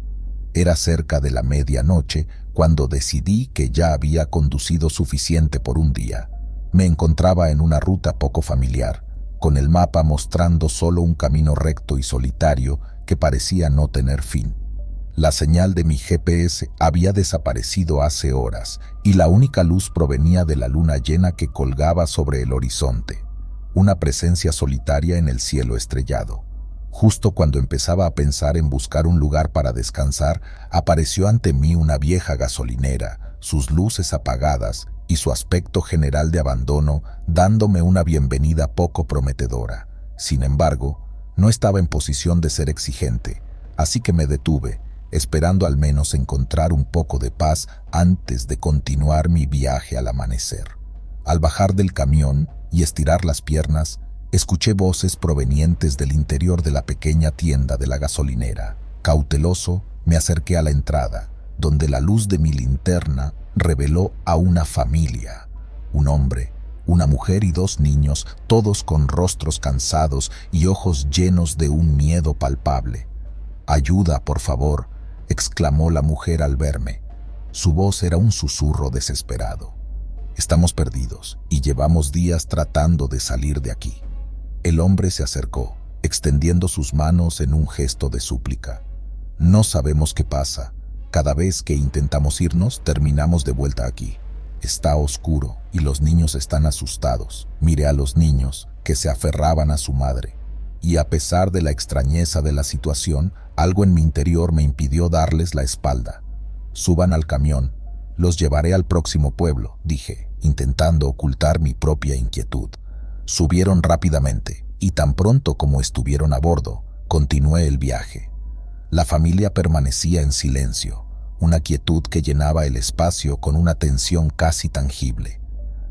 Era cerca de la medianoche cuando decidí que ya había conducido suficiente por un día. Me encontraba en una ruta poco familiar, con el mapa mostrando solo un camino recto y solitario que parecía no tener fin. La señal de mi GPS había desaparecido hace horas y la única luz provenía de la luna llena que colgaba sobre el horizonte, una presencia solitaria en el cielo estrellado. Justo cuando empezaba a pensar en buscar un lugar para descansar, apareció ante mí una vieja gasolinera, sus luces apagadas y su aspecto general de abandono, dándome una bienvenida poco prometedora. Sin embargo, no estaba en posición de ser exigente, así que me detuve, esperando al menos encontrar un poco de paz antes de continuar mi viaje al amanecer. Al bajar del camión y estirar las piernas, escuché voces provenientes del interior de la pequeña tienda de la gasolinera. Cauteloso, me acerqué a la entrada, donde la luz de mi linterna reveló a una familia, un hombre, una mujer y dos niños, todos con rostros cansados y ojos llenos de un miedo palpable. «Ayuda, por favor», exclamó la mujer al verme. Su voz era un susurro desesperado. «Estamos perdidos y llevamos días tratando de salir de aquí». El hombre se acercó, extendiendo sus manos en un gesto de súplica. «No sabemos qué pasa. Cada vez que intentamos irnos, terminamos de vuelta aquí. Está oscuro y los niños están asustados». Miré a los niños, que se aferraban a su madre. Y a pesar de la extrañeza de la situación, algo en mi interior me impidió darles la espalda. «Suban al camión. Los llevaré al próximo pueblo», dije, intentando ocultar mi propia inquietud. Subieron rápidamente, y tan pronto como estuvieron a bordo, continué el viaje. La familia permanecía en silencio, una quietud que llenaba el espacio con una tensión casi tangible.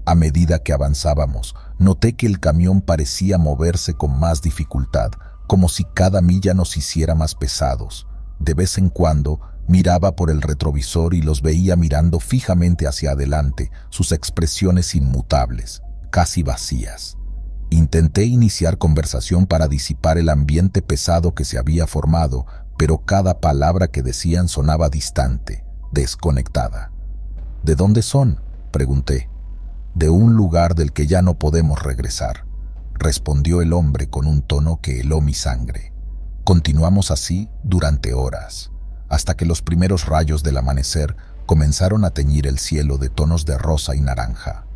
A medida que avanzábamos, noté que el camión parecía moverse con más dificultad, como si cada milla nos hiciera más pesados. De vez en cuando, miraba por el retrovisor y los veía mirando fijamente hacia adelante, sus expresiones inmutables, casi vacías. Intenté iniciar conversación para disipar el ambiente pesado que se había formado, pero cada palabra que decían sonaba distante, desconectada. «¿De dónde son?», pregunté. «De un lugar del que ya no podemos regresar», respondió el hombre con un tono que heló mi sangre. Continuamos así durante horas, hasta que los primeros rayos del amanecer comenzaron a teñir el cielo de tonos de rosa y naranja.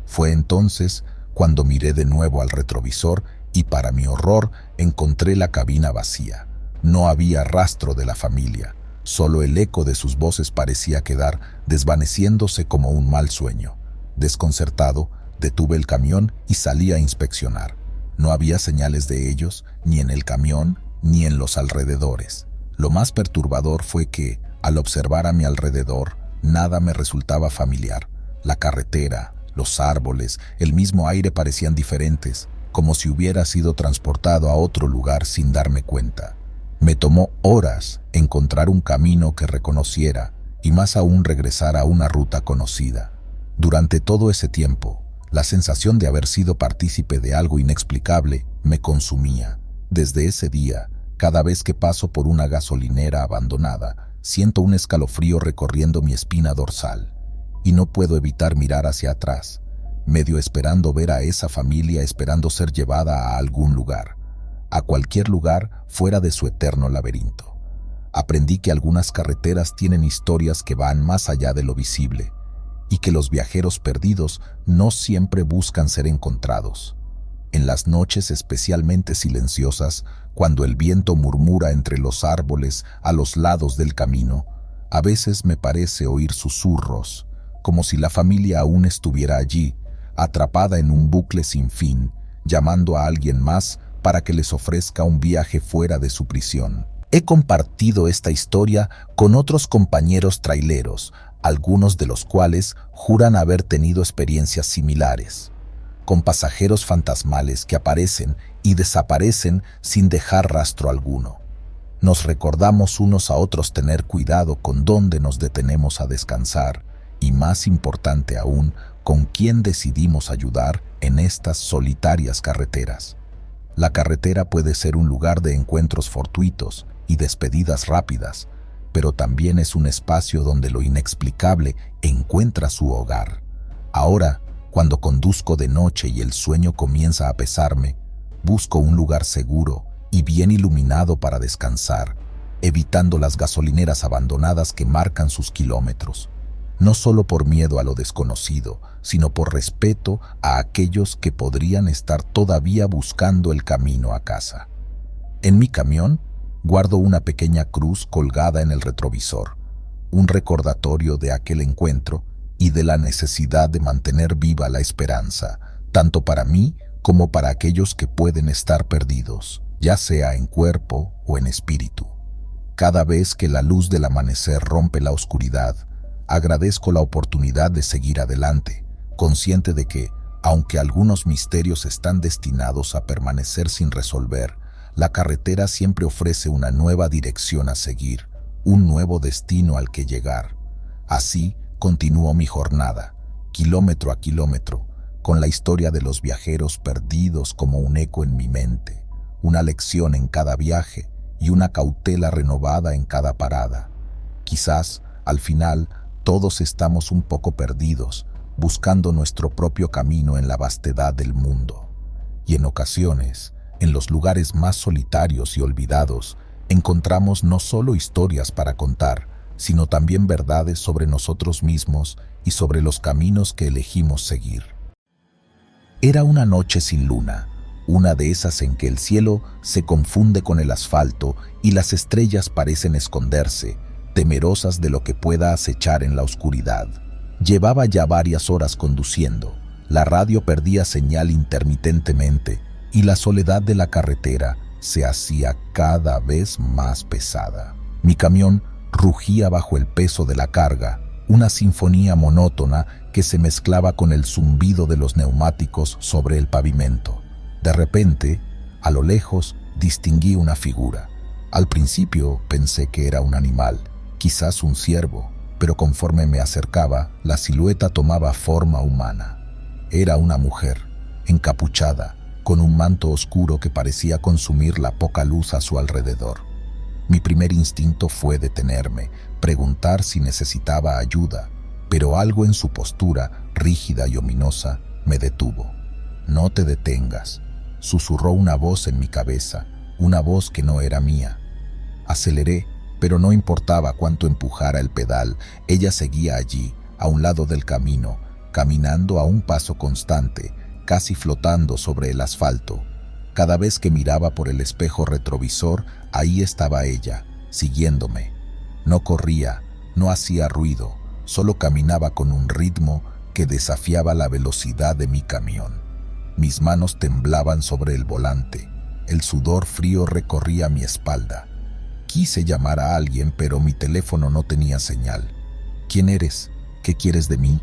Fue entonces cuando miré de nuevo al retrovisor y, para mi horror, encontré la cabina vacía. No había rastro de la familia, Solo el eco de sus voces parecía quedar desvaneciéndose como un mal sueño. Desconcertado, detuve el camión y salí a inspeccionar. No había señales de ellos, ni en el camión, ni en los alrededores. Lo más perturbador fue que, al observar a mi alrededor, nada me resultaba familiar. La carretera, los árboles, el mismo aire parecían diferentes, como si hubiera sido transportado a otro lugar sin darme cuenta. Me tomó horas encontrar un camino que reconociera y más aún regresar a una ruta conocida. Durante todo ese tiempo, la sensación de haber sido partícipe de algo inexplicable me consumía. Desde ese día, cada vez que paso por una gasolinera abandonada, siento un escalofrío recorriendo mi espina dorsal y no puedo evitar mirar hacia atrás, medio esperando ver a esa familia, esperando ser llevada a algún lugar, a cualquier lugar fuera de su eterno laberinto. Aprendí que algunas carreteras tienen historias que van más allá de lo visible y que los viajeros perdidos no siempre buscan ser encontrados. En las noches especialmente silenciosas, cuando el viento murmura entre los árboles a los lados del camino, a veces me parece oír susurros, como si la familia aún estuviera allí, atrapada en un bucle sin fin, llamando a alguien más para que les ofrezca un viaje fuera de su prisión. He compartido esta historia con otros compañeros traileros, algunos de los cuales juran haber tenido experiencias similares, con pasajeros fantasmales que aparecen y desaparecen sin dejar rastro alguno. Nos recordamos unos a otros tener cuidado con dónde nos detenemos a descansar y, más importante aún, con quién decidimos ayudar en estas solitarias carreteras. La carretera puede ser un lugar de encuentros fortuitos y despedidas rápidas, pero también es un espacio donde lo inexplicable encuentra su hogar. Ahora, cuando conduzco de noche y el sueño comienza a pesarme, busco un lugar seguro y bien iluminado para descansar, evitando las gasolineras abandonadas que marcan sus kilómetros, no solo por miedo a lo desconocido, sino por respeto a aquellos que podrían estar todavía buscando el camino a casa. En mi camión, guardo una pequeña cruz colgada en el retrovisor, un recordatorio de aquel encuentro y de la necesidad de mantener viva la esperanza, tanto para mí como para aquellos que pueden estar perdidos, ya sea en cuerpo o en espíritu. Cada vez que la luz del amanecer rompe la oscuridad, agradezco la oportunidad de seguir adelante, consciente de que, aunque algunos misterios están destinados a permanecer sin resolver, la carretera siempre ofrece una nueva dirección a seguir, un nuevo destino al que llegar. Así continúo mi jornada, kilómetro a kilómetro, con la historia de los viajeros perdidos como un eco en mi mente, una lección en cada viaje y una cautela renovada en cada parada. Quizás, al final, todos estamos un poco perdidos, buscando nuestro propio camino en la vastedad del mundo. Y en ocasiones, en los lugares más solitarios y olvidados, encontramos no solo historias para contar, sino también verdades sobre nosotros mismos y sobre los caminos que elegimos seguir. Era una noche sin luna, una de esas en que el cielo se confunde con el asfalto y las estrellas parecen esconderse, temerosas de lo que pueda acechar en la oscuridad. Llevaba ya varias horas conduciendo, la radio perdía señal intermitentemente y la soledad de la carretera se hacía cada vez más pesada. Mi camión rugía bajo el peso de la carga, una sinfonía monótona que se mezclaba con el zumbido de los neumáticos sobre el pavimento. De repente, a lo lejos, distinguí una figura. Al principio pensé que era un animal, quizás un ciervo, pero conforme me acercaba, la silueta tomaba forma humana. Era una mujer, encapuchada, con un manto oscuro que parecía consumir la poca luz a su alrededor. Mi primer instinto fue detenerme, preguntar si necesitaba ayuda, pero algo en su postura, rígida y ominosa, me detuvo. «No te detengas», susurró una voz en mi cabeza, una voz que no era mía. Aceleré, pero no importaba cuánto empujara el pedal, ella seguía allí, a un lado del camino, caminando a un paso constante, casi flotando sobre el asfalto. Cada vez que miraba por el espejo retrovisor, ahí estaba ella, siguiéndome. No corría, no hacía ruido, solo caminaba con un ritmo que desafiaba la velocidad de mi camión. Mis manos temblaban sobre el volante, el sudor frío recorría mi espalda. Quise llamar a alguien, pero mi teléfono no tenía señal. ¿Quién eres? ¿Qué quieres de mí?,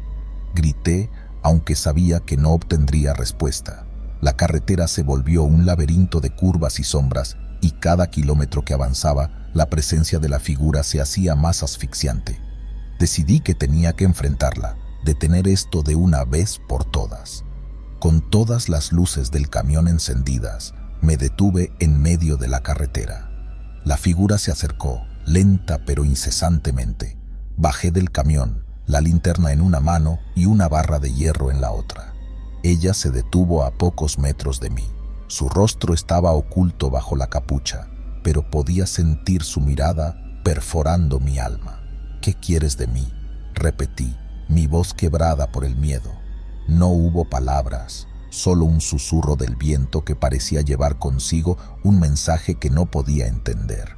grité, aunque sabía que no obtendría respuesta. La carretera se volvió un laberinto de curvas y sombras, y cada kilómetro que avanzaba, la presencia de la figura se hacía más asfixiante. Decidí que tenía que enfrentarla, detener esto de una vez por todas. Con todas las luces del camión encendidas, me detuve en medio de la carretera. La figura se acercó, lenta pero incesantemente. Bajé del camión, la linterna en una mano y una barra de hierro en la otra. Ella se detuvo a pocos metros de mí. Su rostro estaba oculto bajo la capucha, pero podía sentir su mirada perforando mi alma. ¿Qué quieres de mí?, repetí, mi voz quebrada por el miedo. No hubo palabras, solo un susurro del viento que parecía llevar consigo un mensaje que no podía entender.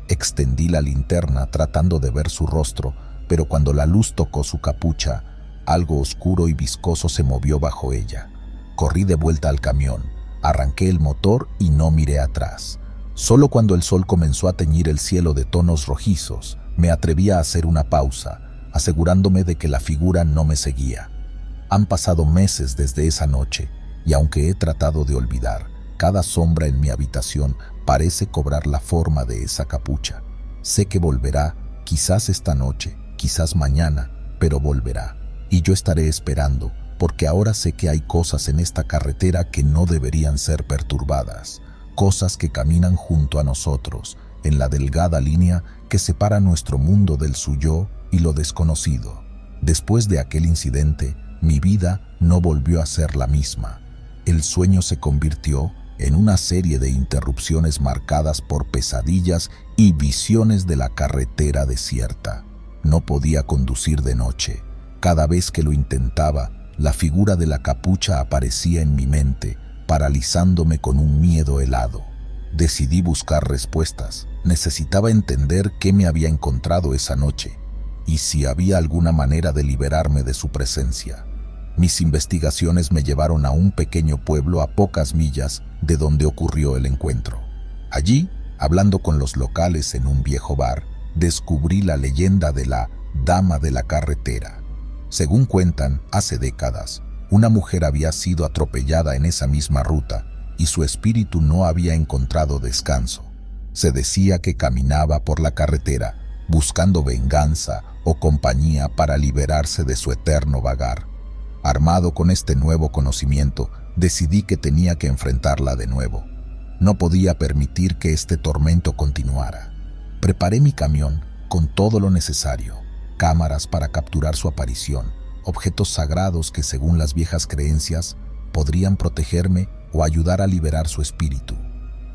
Extendí la linterna tratando de ver su rostro, pero cuando la luz tocó su capucha, algo oscuro y viscoso se movió bajo ella. Corrí de vuelta al camión, arranqué el motor y no miré atrás. Solo cuando el sol comenzó a teñir el cielo de tonos rojizos, me atreví a hacer una pausa, asegurándome de que la figura no me seguía. Han pasado meses desde esa noche, y aunque he tratado de olvidar, cada sombra en mi habitación parece cobrar la forma de esa capucha. Sé que volverá, quizás esta noche, quizás mañana, pero volverá. Y yo estaré esperando, porque ahora sé que hay cosas en esta carretera que no deberían ser perturbadas, cosas que caminan junto a nosotros, en la delgada línea que separa nuestro mundo del suyo y lo desconocido. Después de aquel incidente, mi vida no volvió a ser la misma. El sueño se convirtió en una serie de interrupciones marcadas por pesadillas y visiones de la carretera desierta. No podía conducir de noche. Cada vez que lo intentaba, la figura de la capucha aparecía en mi mente, paralizándome con un miedo helado. Decidí buscar respuestas. Necesitaba entender qué me había encontrado esa noche y si había alguna manera de liberarme de su presencia. Mis investigaciones me llevaron a un pequeño pueblo a pocas millas de donde ocurrió el encuentro. Allí, hablando con los locales en un viejo bar, descubrí la leyenda de la Dama de la Carretera. Según cuentan, hace décadas, una mujer había sido atropellada en esa misma ruta y su espíritu no había encontrado descanso. Se decía que caminaba por la carretera buscando venganza o compañía para liberarse de su eterno vagar. Armado con este nuevo conocimiento, decidí que tenía que enfrentarla de nuevo. No podía permitir que este tormento continuara. Preparé mi camión con todo lo necesario: cámaras para capturar su aparición, objetos sagrados que, según las viejas creencias, podrían protegerme o ayudar a liberar su espíritu.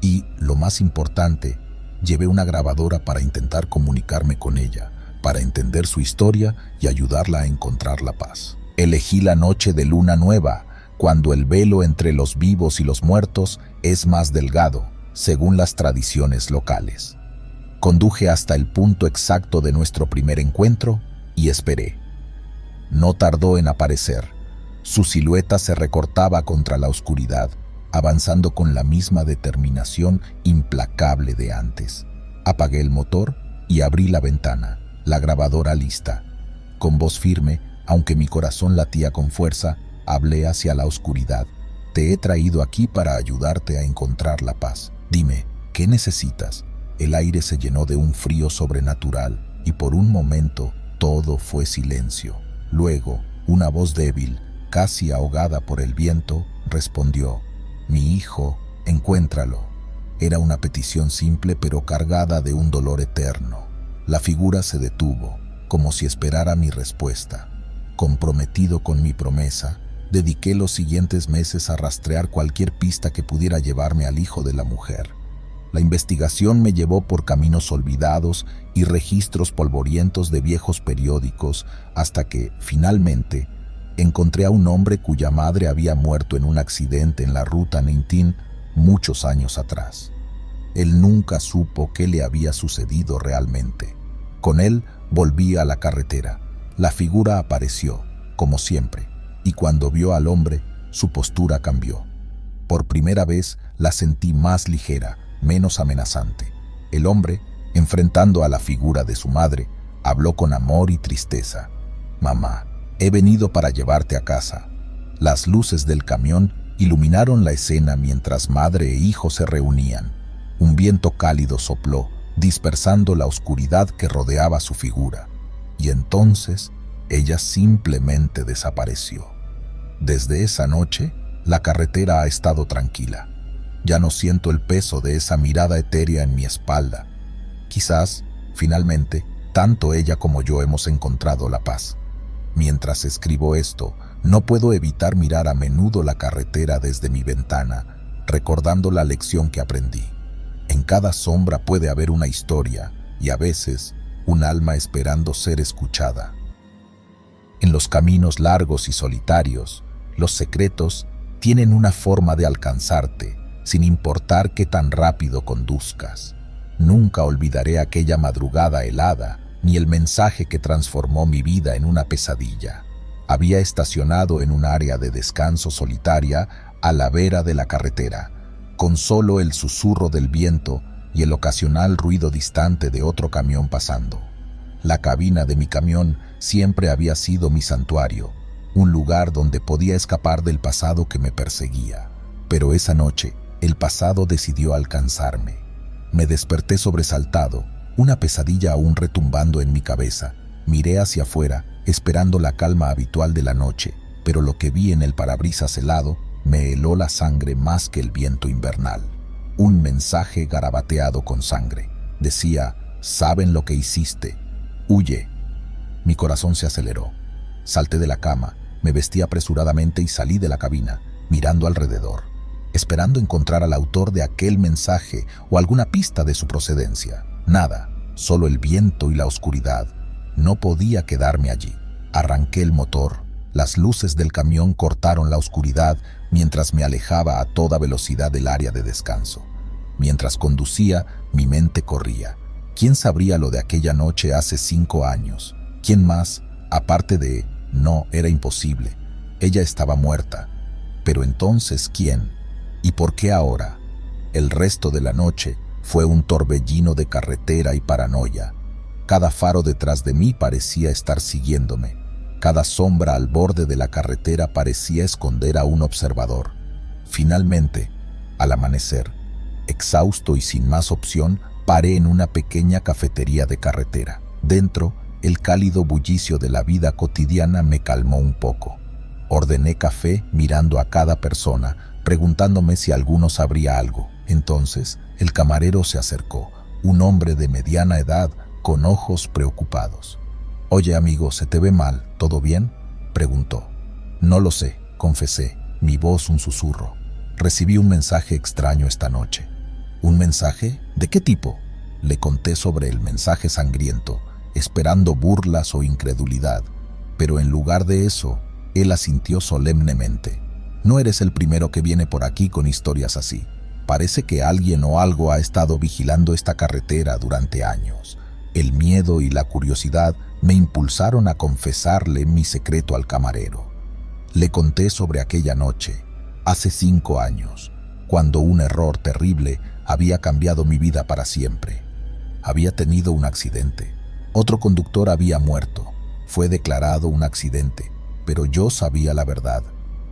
Y, lo más importante, llevé una grabadora para intentar comunicarme con ella, para entender su historia y ayudarla a encontrar la paz. Elegí la noche de luna nueva, cuando el velo entre los vivos y los muertos es más delgado, según las tradiciones locales. Conduje hasta el punto exacto de nuestro primer encuentro y esperé. No tardó en aparecer. Su silueta se recortaba contra la oscuridad, avanzando con la misma determinación implacable de antes. Apagué el motor y abrí la ventana, la grabadora lista. Con voz firme, aunque mi corazón latía con fuerza, hablé hacia la oscuridad. Te he traído aquí para ayudarte a encontrar la paz. Dime, ¿qué necesitas? El aire se llenó de un frío sobrenatural y por un momento todo fue silencio. Luego, una voz débil, casi ahogada por el viento, respondió: «Mi hijo, encuéntralo». Era una petición simple pero cargada de un dolor eterno. La figura se detuvo, como si esperara mi respuesta. Comprometido con mi promesa, dediqué los siguientes meses a rastrear cualquier pista que pudiera llevarme al hijo de la mujer. La investigación me llevó por caminos olvidados y registros polvorientos de viejos periódicos hasta que, finalmente, encontré a un hombre cuya madre había muerto en un accidente en la ruta Nintín muchos años atrás. Él nunca supo qué le había sucedido realmente. Con él volví a la carretera. La figura apareció, como siempre, y cuando vio al hombre, su postura cambió. Por primera vez la sentí más ligera, menos amenazante. El hombre, enfrentando a la figura de su madre, habló con amor y tristeza. «Mamá, he venido para llevarte a casa». Las luces del camión iluminaron la escena mientras madre e hijo se reunían. Un viento cálido sopló, dispersando la oscuridad que rodeaba su figura. Y entonces ella simplemente desapareció. Desde esa noche, la carretera ha estado tranquila. Ya no siento el peso de esa mirada etérea en mi espalda. Quizás, finalmente, tanto ella como yo hemos encontrado la paz. Mientras escribo esto, no puedo evitar mirar a menudo la carretera desde mi ventana, recordando la lección que aprendí. En cada sombra puede haber una historia y a veces un alma esperando ser escuchada. En los caminos largos y solitarios, los secretos tienen una forma de alcanzarte, sin importar qué tan rápido conduzcas. Nunca olvidaré aquella madrugada helada, ni el mensaje que transformó mi vida en una pesadilla. Había estacionado en un área de descanso solitaria a la vera de la carretera, con solo el susurro del viento y el ocasional ruido distante de otro camión pasando. La cabina de mi camión siempre había sido mi santuario, un lugar donde podía escapar del pasado que me perseguía. Pero esa noche, el pasado decidió alcanzarme. Me desperté sobresaltado, una pesadilla aún retumbando en mi cabeza. Miré hacia afuera, esperando la calma habitual de la noche, pero lo que vi en el parabrisas helado me heló la sangre más que el viento invernal. Un mensaje garabateado con sangre. Decía: «¿Saben lo que hiciste? Huye». Mi corazón se aceleró. Salté de la cama, me vestí apresuradamente y salí de la cabina, mirando alrededor, esperando encontrar al autor de aquel mensaje o alguna pista de su procedencia. Nada, solo el viento y la oscuridad. No podía quedarme allí. Arranqué el motor. Las luces del camión cortaron la oscuridad mientras me alejaba a toda velocidad del área de descanso. Mientras conducía, mi mente corría. ¿Quién sabría lo de aquella noche hace 5 años? ¿Quién más? Aparte de... No, era imposible. Ella estaba muerta. Pero entonces, ¿quién? ¿Y por qué ahora? El resto de la noche fue un torbellino de carretera y paranoia. Cada faro detrás de mí parecía estar siguiéndome. Cada sombra al borde de la carretera parecía esconder a un observador. Finalmente, al amanecer, exhausto y sin más opción, paré en una pequeña cafetería de carretera. Dentro, el cálido bullicio de la vida cotidiana me calmó un poco. Ordené café mirando a cada persona, preguntándome si alguno sabría algo. Entonces, el camarero se acercó, un hombre de mediana edad, con ojos preocupados. «Oye, amigo, ¿se te ve mal? ¿Todo bien?», preguntó. «No lo sé», confesé, mi voz un susurro. «Recibí un mensaje extraño esta noche». «¿Un mensaje? ¿De qué tipo?», le conté sobre el mensaje sangriento, esperando burlas o incredulidad, pero en lugar de eso, él asintió solemnemente. «No eres el primero que viene por aquí con historias así. Parece que alguien o algo ha estado vigilando esta carretera durante años». El miedo y la curiosidad me impulsaron a confesarle mi secreto al camarero. Le conté sobre aquella noche, hace 5 años, cuando un error terrible había cambiado mi vida para siempre. Había tenido un accidente. Otro conductor había muerto. Fue declarado un accidente, pero yo sabía la verdad.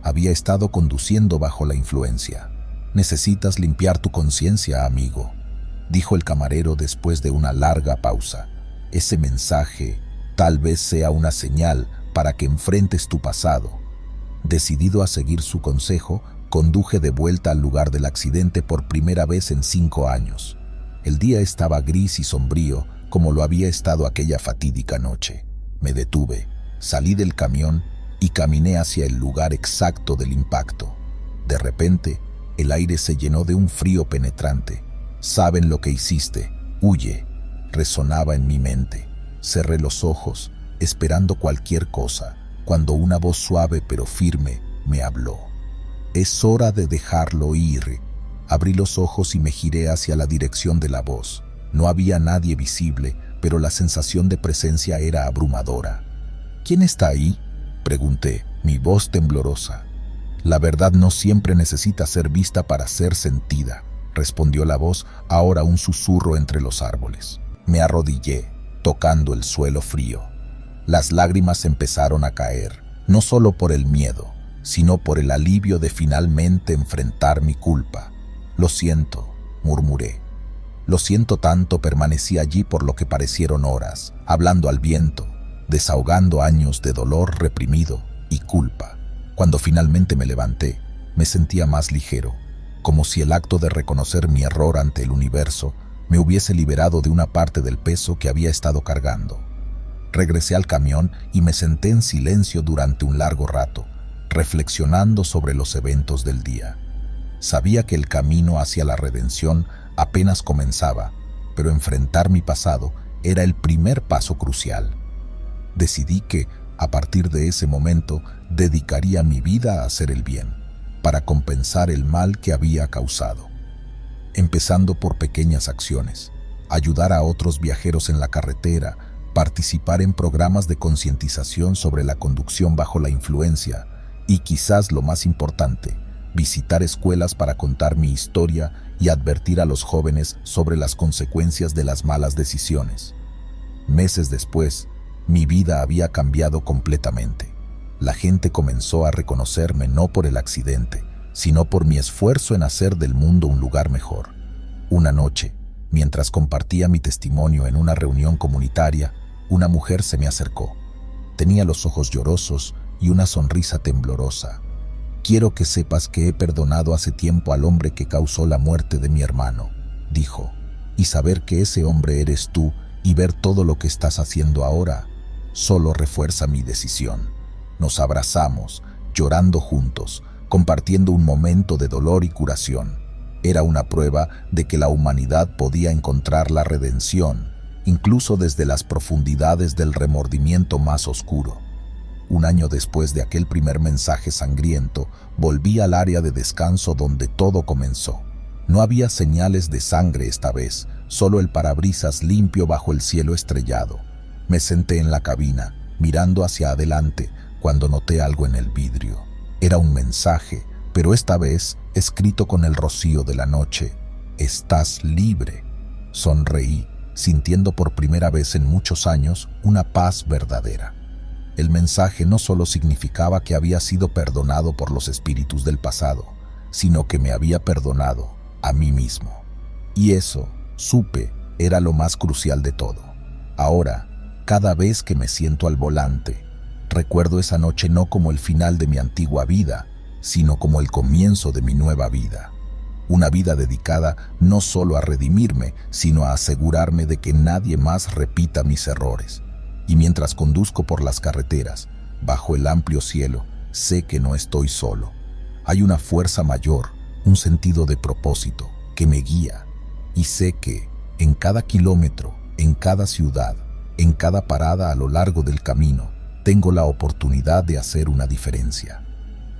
Había estado conduciendo bajo la influencia. «Necesitas limpiar tu conciencia, amigo», dijo el camarero después de una larga pausa. «Ese mensaje tal vez sea una señal para que enfrentes tu pasado». Decidido a seguir su consejo, conduje de vuelta al lugar del accidente por primera vez en 5 años. El día estaba gris y sombrío, como lo había estado aquella fatídica noche. Me detuve, salí del camión y caminé hacia el lugar exacto del impacto. De repente, el aire se llenó de un frío penetrante. «Saben lo que hiciste, huye», resonaba en mi mente. Cerré los ojos, esperando cualquier cosa, cuando una voz suave pero firme me habló. «Es hora de dejarlo ir». Abrí los ojos y me giré hacia la dirección de la voz. No había nadie visible, pero la sensación de presencia era abrumadora. ¿Quién está ahí?, pregunté, mi voz temblorosa. La verdad no siempre necesita ser vista para ser sentida, respondió la voz, ahora un susurro entre los árboles. Me arrodillé, tocando el suelo frío. Las lágrimas empezaron a caer, no solo por el miedo, sino por el alivio de finalmente enfrentar mi culpa. Lo siento, murmuré. Lo siento tanto. Permanecí allí por lo que parecieron horas, hablando al viento, desahogando años de dolor reprimido y culpa. Cuando finalmente me levanté, me sentía más ligero, como si el acto de reconocer mi error ante el universo me hubiese liberado de una parte del peso que había estado cargando. Regresé al camión y me senté en silencio durante un largo rato, reflexionando sobre los eventos del día. Sabía que el camino hacia la redención apenas comenzaba, pero enfrentar mi pasado era el primer paso crucial. Decidí que, a partir de ese momento, dedicaría mi vida a hacer el bien, para compensar el mal que había causado. Empezando por pequeñas acciones, ayudar a otros viajeros en la carretera, participar en programas de concientización sobre la conducción bajo la influencia y, quizás lo más importante, visitar escuelas para contar mi historia y advertir a los jóvenes sobre las consecuencias de las malas decisiones. Meses después, mi vida había cambiado completamente. La gente comenzó a reconocerme no por el accidente, sino por mi esfuerzo en hacer del mundo un lugar mejor. Una noche, mientras compartía mi testimonio en una reunión comunitaria, una mujer se me acercó. Tenía los ojos llorosos y una sonrisa temblorosa. «Quiero que sepas que he perdonado hace tiempo al hombre que causó la muerte de mi hermano», dijo, «y saber que ese hombre eres tú y ver todo lo que estás haciendo ahora solo refuerza mi decisión». Nos abrazamos, llorando juntos, compartiendo un momento de dolor y curación. Era una prueba de que la humanidad podía encontrar la redención, incluso desde las profundidades del remordimiento más oscuro. Un año después de aquel primer mensaje sangriento, volví al área de descanso donde todo comenzó. No había señales de sangre esta vez, solo el parabrisas limpio bajo el cielo estrellado. Me senté en la cabina, mirando hacia adelante, cuando noté algo en el vidrio. Era un mensaje, pero esta vez escrito con el rocío de la noche. «Estás libre». Sonreí, sintiendo por primera vez en muchos años una paz verdadera. El mensaje no solo significaba que había sido perdonado por los espíritus del pasado, sino que me había perdonado a mí mismo. Y eso, supe, era lo más crucial de todo. Ahora, cada vez que me siento al volante, recuerdo esa noche no como el final de mi antigua vida, sino como el comienzo de mi nueva vida. Una vida dedicada no solo a redimirme, sino a asegurarme de que nadie más repita mis errores. Y mientras conduzco por las carreteras, bajo el amplio cielo, sé que no estoy solo. Hay una fuerza mayor, un sentido de propósito, que me guía. Y sé que, en cada kilómetro, en cada ciudad, en cada parada a lo largo del camino, tengo la oportunidad de hacer una diferencia.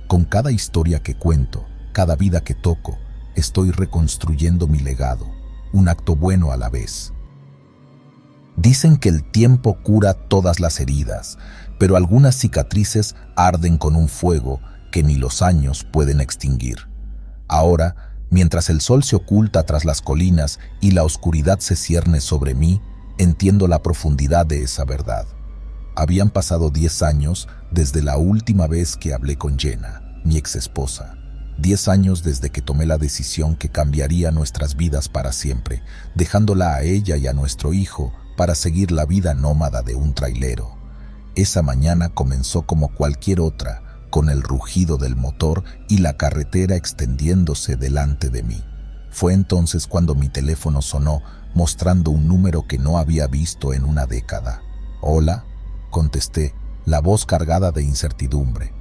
Con cada historia que cuento, cada vida que toco, estoy reconstruyendo mi legado, un acto bueno a la vez. Dicen que el tiempo cura todas las heridas, pero algunas cicatrices arden con un fuego que ni los años pueden extinguir. Ahora, mientras el sol se oculta tras las colinas y la oscuridad se cierne sobre mí, entiendo la profundidad de esa verdad. Habían pasado 10 años desde la última vez que hablé con Jenna, mi exesposa. 10 años desde que tomé la decisión que cambiaría nuestras vidas para siempre, dejándola a ella y a nuestro hijo para seguir la vida nómada de un trailero. Esa mañana comenzó como cualquier otra, con el rugido del motor y la carretera extendiéndose delante de mí. Fue entonces cuando mi teléfono sonó, mostrando un número que no había visto en una década. «Hola», contesté, la voz cargada de incertidumbre.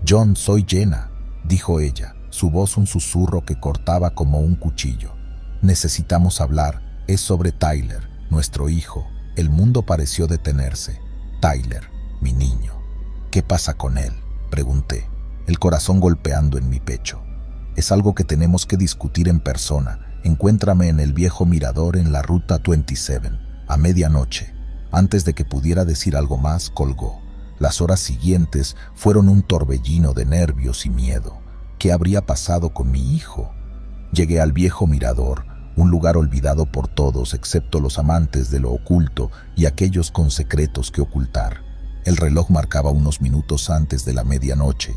«John, soy Jenna», dijo ella, su voz un susurro que cortaba como un cuchillo. «Necesitamos hablar, es sobre Tyler, nuestro hijo». El mundo pareció detenerse. «Tyler, mi niño. ¿Qué pasa con él?», pregunté, el corazón golpeando en mi pecho. «Es algo que tenemos que discutir en persona. Encuéntrame en el viejo mirador en la ruta 27, a medianoche». Antes de que pudiera decir algo más, colgó. Las horas siguientes fueron un torbellino de nervios y miedo. ¿Qué habría pasado con mi hijo? Llegué al viejo mirador, un lugar olvidado por todos excepto los amantes de lo oculto y aquellos con secretos que ocultar. El reloj marcaba unos minutos antes de la medianoche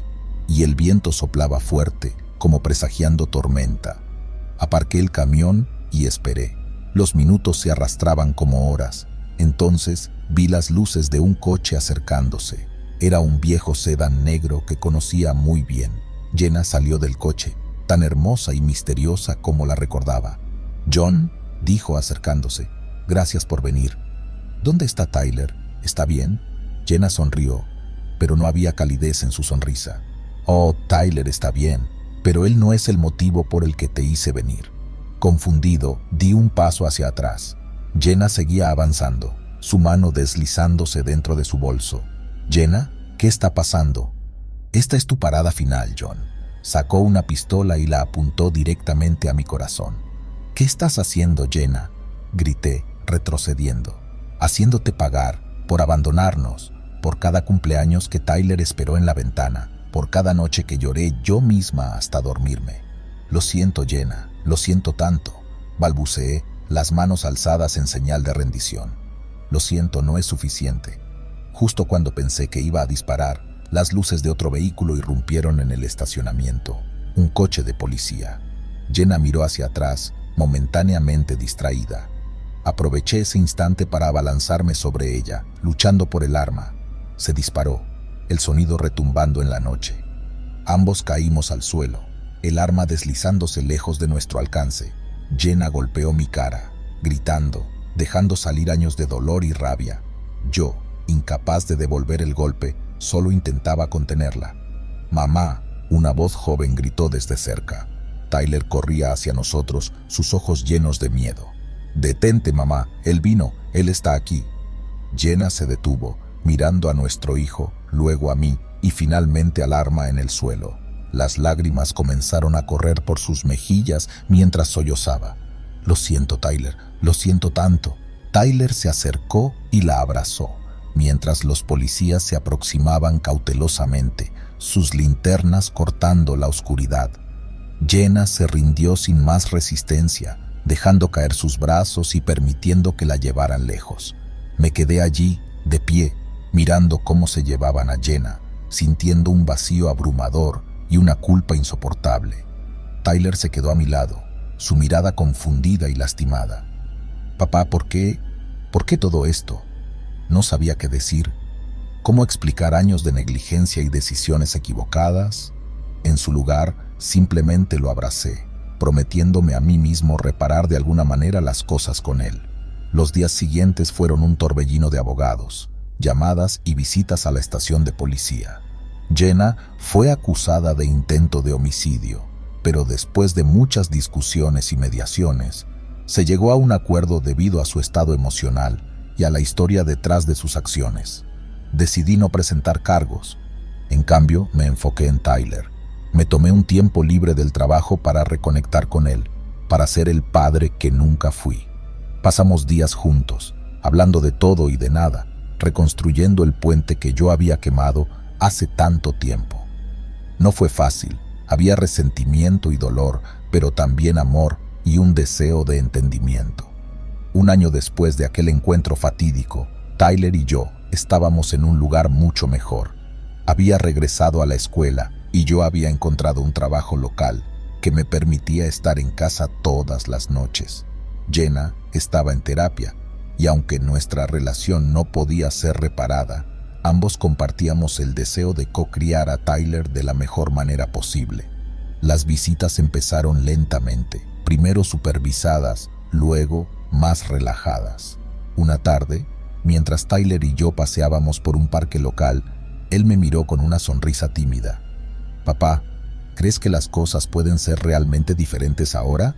y el viento soplaba fuerte, como presagiando tormenta. Aparqué el camión y esperé. Los minutos se arrastraban como horas. Entonces vi las luces de un coche acercándose. Era un viejo sedán negro que conocía muy bien. Jenna salió del coche, tan hermosa y misteriosa como la recordaba. «John», dijo acercándose, «gracias por venir». «¿Dónde está Tyler? ¿Está bien?» Jenna sonrió, pero no había calidez en su sonrisa. «Oh, Tyler está bien, pero él no es el motivo por el que te hice venir». Confundido, di un paso hacia atrás. Jenna seguía avanzando, su mano deslizándose dentro de su bolso. «Jenna, ¿qué está pasando?» «Esta es tu parada final, John». Sacó una pistola y la apuntó directamente a mi corazón. «¿Qué estás haciendo, Jenna?», grité, retrocediendo. «Haciéndote pagar por abandonarnos, por cada cumpleaños que Tyler esperó en la ventana, por cada noche que lloré yo misma hasta dormirme». «Lo siento, Jenna, lo siento tanto», balbuceé, las manos alzadas en señal de rendición. «Lo siento, no es suficiente». Justo cuando pensé que iba a disparar, las luces de otro vehículo irrumpieron en el estacionamiento. Un coche de policía. Jenna miró hacia atrás, momentáneamente distraída. Aproveché ese instante para abalanzarme sobre ella, luchando por el arma. Se disparó, el sonido retumbando en la noche. Ambos caímos al suelo, el arma deslizándose lejos de nuestro alcance. Jenna golpeó mi cara, gritando, dejando salir años de dolor y rabia. Yo, incapaz de devolver el golpe, solo intentaba contenerla. «Mamá», una voz joven gritó desde cerca. Tyler corría hacia nosotros, sus ojos llenos de miedo. «Detente, mamá, él vino, él está aquí». Jenna se detuvo, mirando a nuestro hijo, luego a mí y finalmente al arma en el suelo. Las lágrimas comenzaron a correr por sus mejillas mientras sollozaba. «Lo siento, Tyler, lo siento tanto». Tyler se acercó y la abrazó, mientras los policías se aproximaban cautelosamente, sus linternas cortando la oscuridad. Jenna se rindió sin más resistencia, dejando caer sus brazos y permitiendo que la llevaran lejos. Me quedé allí, de pie, mirando cómo se llevaban a Jenna, sintiendo un vacío abrumador y una culpa insoportable. Tyler se quedó a mi lado, su mirada confundida y lastimada. «Papá, ¿por qué? ¿Por qué todo esto?». No sabía qué decir. ¿Cómo explicar años de negligencia y decisiones equivocadas? En su lugar, simplemente lo abracé, prometiéndome a mí mismo reparar de alguna manera las cosas con él. Los días siguientes fueron un torbellino de abogados, llamadas y visitas a la estación de policía. Jenna fue acusada de intento de homicidio, pero después de muchas discusiones y mediaciones, se llegó a un acuerdo debido a su estado emocional y a la historia detrás de sus acciones. Decidí no presentar cargos. En cambio, me enfoqué en Tyler. Me tomé un tiempo libre del trabajo para reconectar con él, para ser el padre que nunca fui. Pasamos días juntos, hablando de todo y de nada, reconstruyendo el puente que yo había quemado hace tanto tiempo. No fue fácil, había resentimiento y dolor, pero también amor y un deseo de entendimiento. Un año después de aquel encuentro fatídico, Tyler y yo estábamos en un lugar mucho mejor. Había regresado a la escuela y yo había encontrado un trabajo local que me permitía estar en casa todas las noches. Jenna estaba en terapia y aunque nuestra relación no podía ser reparada, ambos compartíamos el deseo de co-criar a Tyler de la mejor manera posible. Las visitas empezaron lentamente, primero supervisadas, luego más relajadas. Una tarde, mientras Tyler y yo paseábamos por un parque local, él me miró con una sonrisa tímida. «Papá, ¿crees que las cosas pueden ser realmente diferentes ahora?»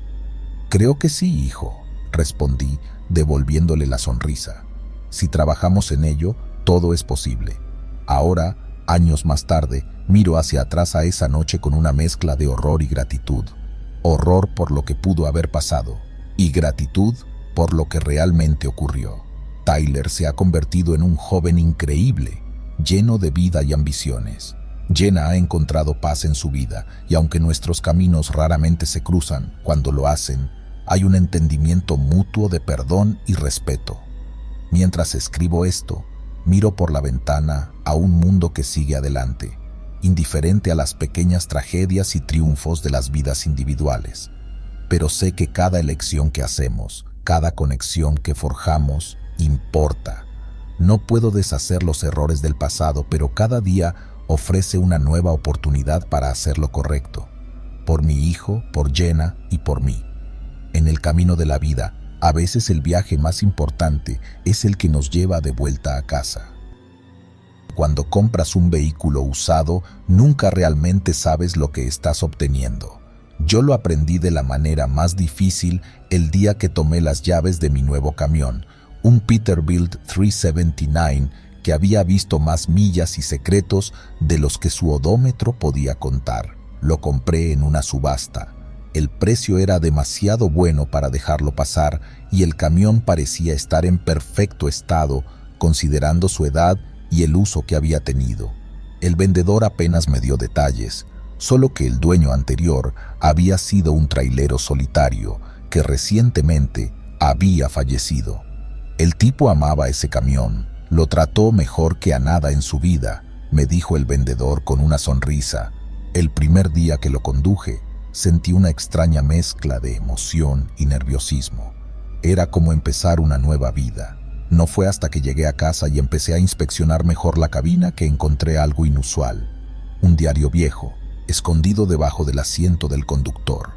«Creo que sí, hijo», respondí, devolviéndole la sonrisa. «Si trabajamos en ello, todo es posible». Ahora, años más tarde, miro hacia atrás a esa noche con una mezcla de horror y gratitud. Horror por lo que pudo haber pasado y gratitud por lo que realmente ocurrió. Tyler se ha convertido en un joven increíble, lleno de vida y ambiciones. Jenna ha encontrado paz en su vida y aunque nuestros caminos raramente se cruzan, cuando lo hacen, hay un entendimiento mutuo de perdón y respeto. Mientras escribo esto, miro por la ventana a un mundo que sigue adelante, indiferente a las pequeñas tragedias y triunfos de las vidas individuales. Pero sé que cada elección que hacemos, cada conexión que forjamos, importa. No puedo deshacer los errores del pasado, pero cada día ofrece una nueva oportunidad para hacer lo correcto. Por mi hijo, por Jenna y por mí. En el camino de la vida, a veces el viaje más importante es el que nos lleva de vuelta a casa. Cuando compras un vehículo usado, nunca realmente sabes lo que estás obteniendo. Yo lo aprendí de la manera más difícil el día que tomé las llaves de mi nuevo camión, un Peterbilt 379 que había visto más millas y secretos de los que su odómetro podía contar. Lo compré en una subasta. El precio era demasiado bueno para dejarlo pasar y el camión parecía estar en perfecto estado, considerando su edad y el uso que había tenido. El vendedor apenas me dio detalles, solo que el dueño anterior había sido un trailero solitario que recientemente había fallecido. El tipo amaba ese camión, lo trató mejor que a nada en su vida, me dijo el vendedor con una sonrisa. El primer día que lo conduje, sentí una extraña mezcla de emoción y nerviosismo. Era como empezar una nueva vida. No fue hasta que llegué a casa y empecé a inspeccionar mejor la cabina que encontré algo inusual. Un diario viejo, escondido debajo del asiento del conductor.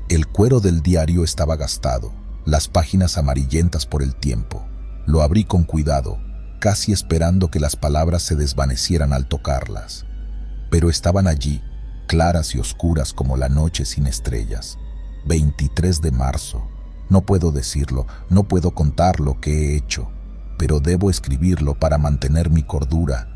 El cuero del diario estaba gastado, las páginas amarillentas por el tiempo. Lo abrí con cuidado, casi esperando que las palabras se desvanecieran al tocarlas. Pero estaban allí, claras y oscuras como la noche sin estrellas. 23 de marzo. No puedo decirlo, no puedo contar lo que he hecho, pero debo escribirlo para mantener mi cordura.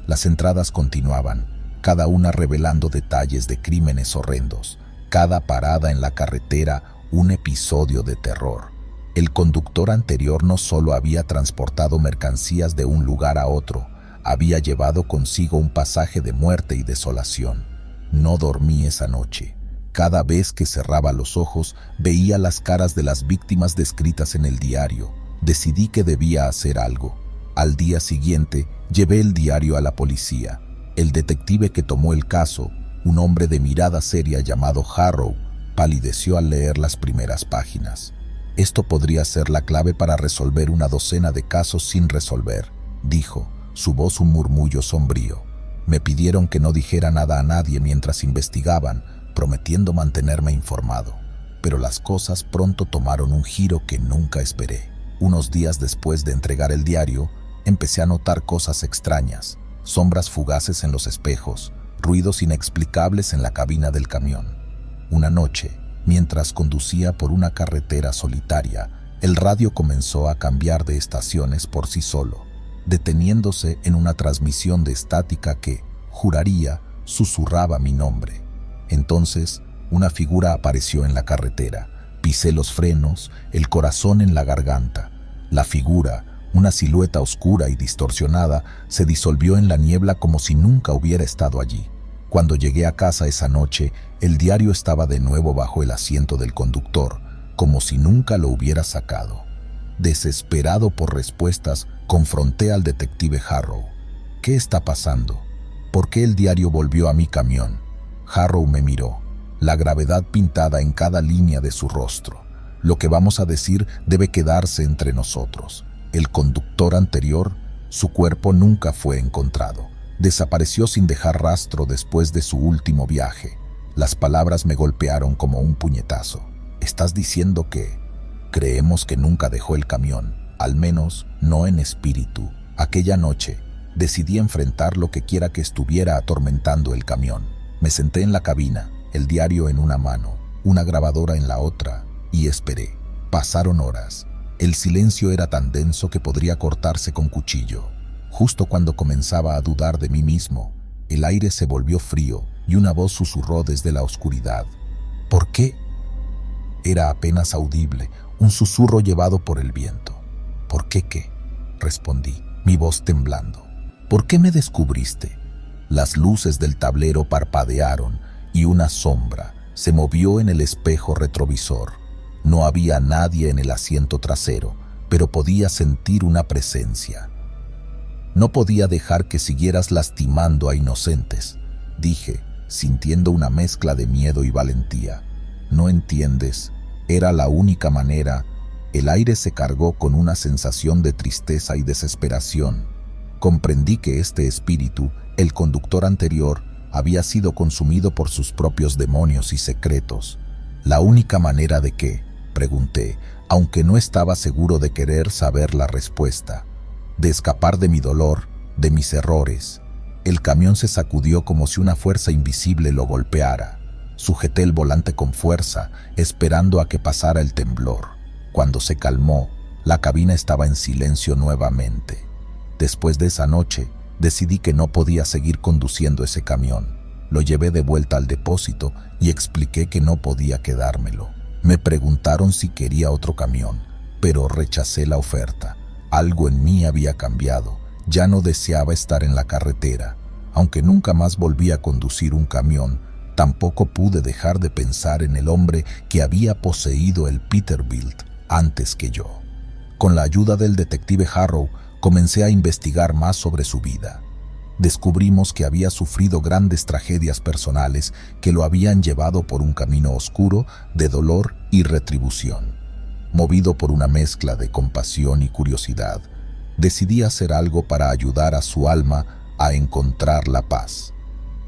Las entradas continuaban, cada una revelando detalles de crímenes horrendos, cada parada en la carretera un episodio de terror. El conductor anterior no solo había transportado mercancías de un lugar a otro, había llevado consigo un pasaje de muerte y desolación. No dormí esa noche. Cada vez que cerraba los ojos, veía las caras de las víctimas descritas en el diario. Decidí que debía hacer algo. Al día siguiente, llevé el diario a la policía. El detective que tomó el caso, un hombre de mirada seria llamado Harrow, palideció al leer las primeras páginas. Esto podría ser la clave para resolver una docena de casos sin resolver, dijo, su voz un murmullo sombrío. Me pidieron que no dijera nada a nadie mientras investigaban, prometiendo mantenerme informado. Pero las cosas pronto tomaron un giro que nunca esperé. Unos días después de entregar el diario, empecé a notar cosas extrañas, sombras fugaces en los espejos, ruidos inexplicables en la cabina del camión. Una noche, mientras conducía por una carretera solitaria, el radio comenzó a cambiar de estaciones por sí solo, deteniéndose en una transmisión de estática que, juraría, susurraba mi nombre. Entonces, una figura apareció en la carretera. Pisé los frenos, el corazón en la garganta. La figura, una silueta oscura y distorsionada, se disolvió en la niebla como si nunca hubiera estado allí. Cuando llegué a casa esa noche, el diario estaba de nuevo bajo el asiento del conductor, como si nunca lo hubiera sacado. Desesperado por respuestas, confronté al detective Harrow. ¿Qué está pasando? ¿Por qué el diario volvió a mi camión? Harrow me miró, la gravedad pintada en cada línea de su rostro. Lo que vamos a decir debe quedarse entre nosotros. El conductor anterior, su cuerpo nunca fue encontrado. Desapareció sin dejar rastro después de su último viaje. Las palabras me golpearon como un puñetazo. ¿Estás diciendo que creemos que nunca dejó el camión? Al menos no en espíritu. Aquella noche decidí enfrentar lo que quiera que estuviera atormentando el camión. Me senté en la cabina, el diario en una mano, una grabadora en la otra, y esperé. Pasaron horas. El silencio era tan denso que podría cortarse con cuchillo. Justo cuando comenzaba a dudar de mí mismo, el aire se volvió frío y una voz susurró desde la oscuridad. ¿Por qué? Era apenas audible, un susurro llevado por el viento. ¿Por qué qué? respondí, mi voz temblando. ¿Por qué me descubriste? Las luces del tablero parpadearon y una sombra se movió en el espejo retrovisor. No había nadie en el asiento trasero, pero podía sentir una presencia. No podía dejar que siguieras lastimando a inocentes, dije, sintiendo una mezcla de miedo y valentía. No entiendes, era la única manera. El aire se cargó con una sensación de tristeza y desesperación. Comprendí que este espíritu, el conductor anterior, había sido consumido por sus propios demonios y secretos. ¿La única manera de qué?, pregunté, aunque no estaba seguro de querer saber la respuesta. De escapar de mi dolor, de mis errores. El camión se sacudió como si una fuerza invisible lo golpeara. Sujeté el volante con fuerza, esperando a que pasara el temblor. Cuando se calmó, la cabina estaba en silencio nuevamente. Después de esa noche, decidí que no podía seguir conduciendo ese camión. Lo llevé de vuelta al depósito y expliqué que no podía quedármelo. Me preguntaron si quería otro camión, pero rechacé la oferta. Algo en mí había cambiado. Ya no deseaba estar en la carretera. Aunque nunca más volví a conducir un camión, tampoco pude dejar de pensar en el hombre que había poseído el Peterbilt antes que yo. Con la ayuda del detective Harrow, comencé a investigar más sobre su vida. Descubrimos que había sufrido grandes tragedias personales que lo habían llevado por un camino oscuro de dolor y retribución. Movido por una mezcla de compasión y curiosidad, decidí hacer algo para ayudar a su alma a encontrar la paz.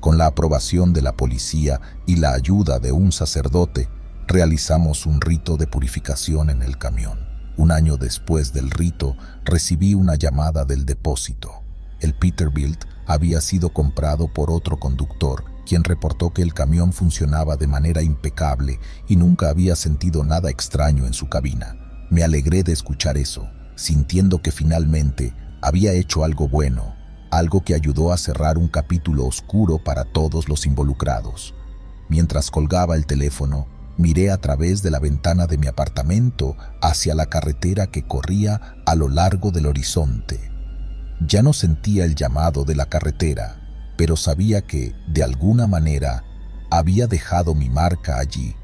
Con la aprobación de la policía y la ayuda de un sacerdote, realizamos un rito de purificación en el camión. Un año después del rito, recibí una llamada del depósito. El Peterbilt había sido comprado por otro conductor, quien reportó que el camión funcionaba de manera impecable y nunca había sentido nada extraño en su cabina. Me alegré de escuchar eso, sintiendo que finalmente había hecho algo bueno, algo que ayudó a cerrar un capítulo oscuro para todos los involucrados. Mientras colgaba el teléfono, miré a través de la ventana de mi apartamento hacia la carretera que corría a lo largo del horizonte. Ya no sentía el llamado de la carretera, pero sabía que, de alguna manera, había dejado mi marca allí.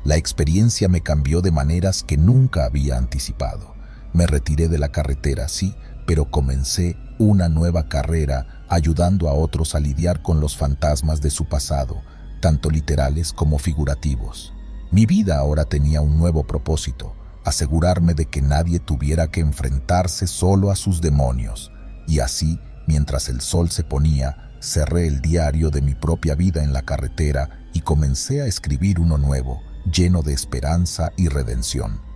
La experiencia me cambió de maneras que nunca había anticipado. Me retiré de la carretera, sí, pero comencé una nueva carrera ayudando a otros a lidiar con los fantasmas de su pasado, tanto literales como figurativos. Mi vida ahora tenía un nuevo propósito: asegurarme de que nadie tuviera que enfrentarse solo a sus demonios. Y así, mientras el sol se ponía, cerré el diario de mi propia vida en la carretera y comencé a escribir uno nuevo, lleno de esperanza y redención.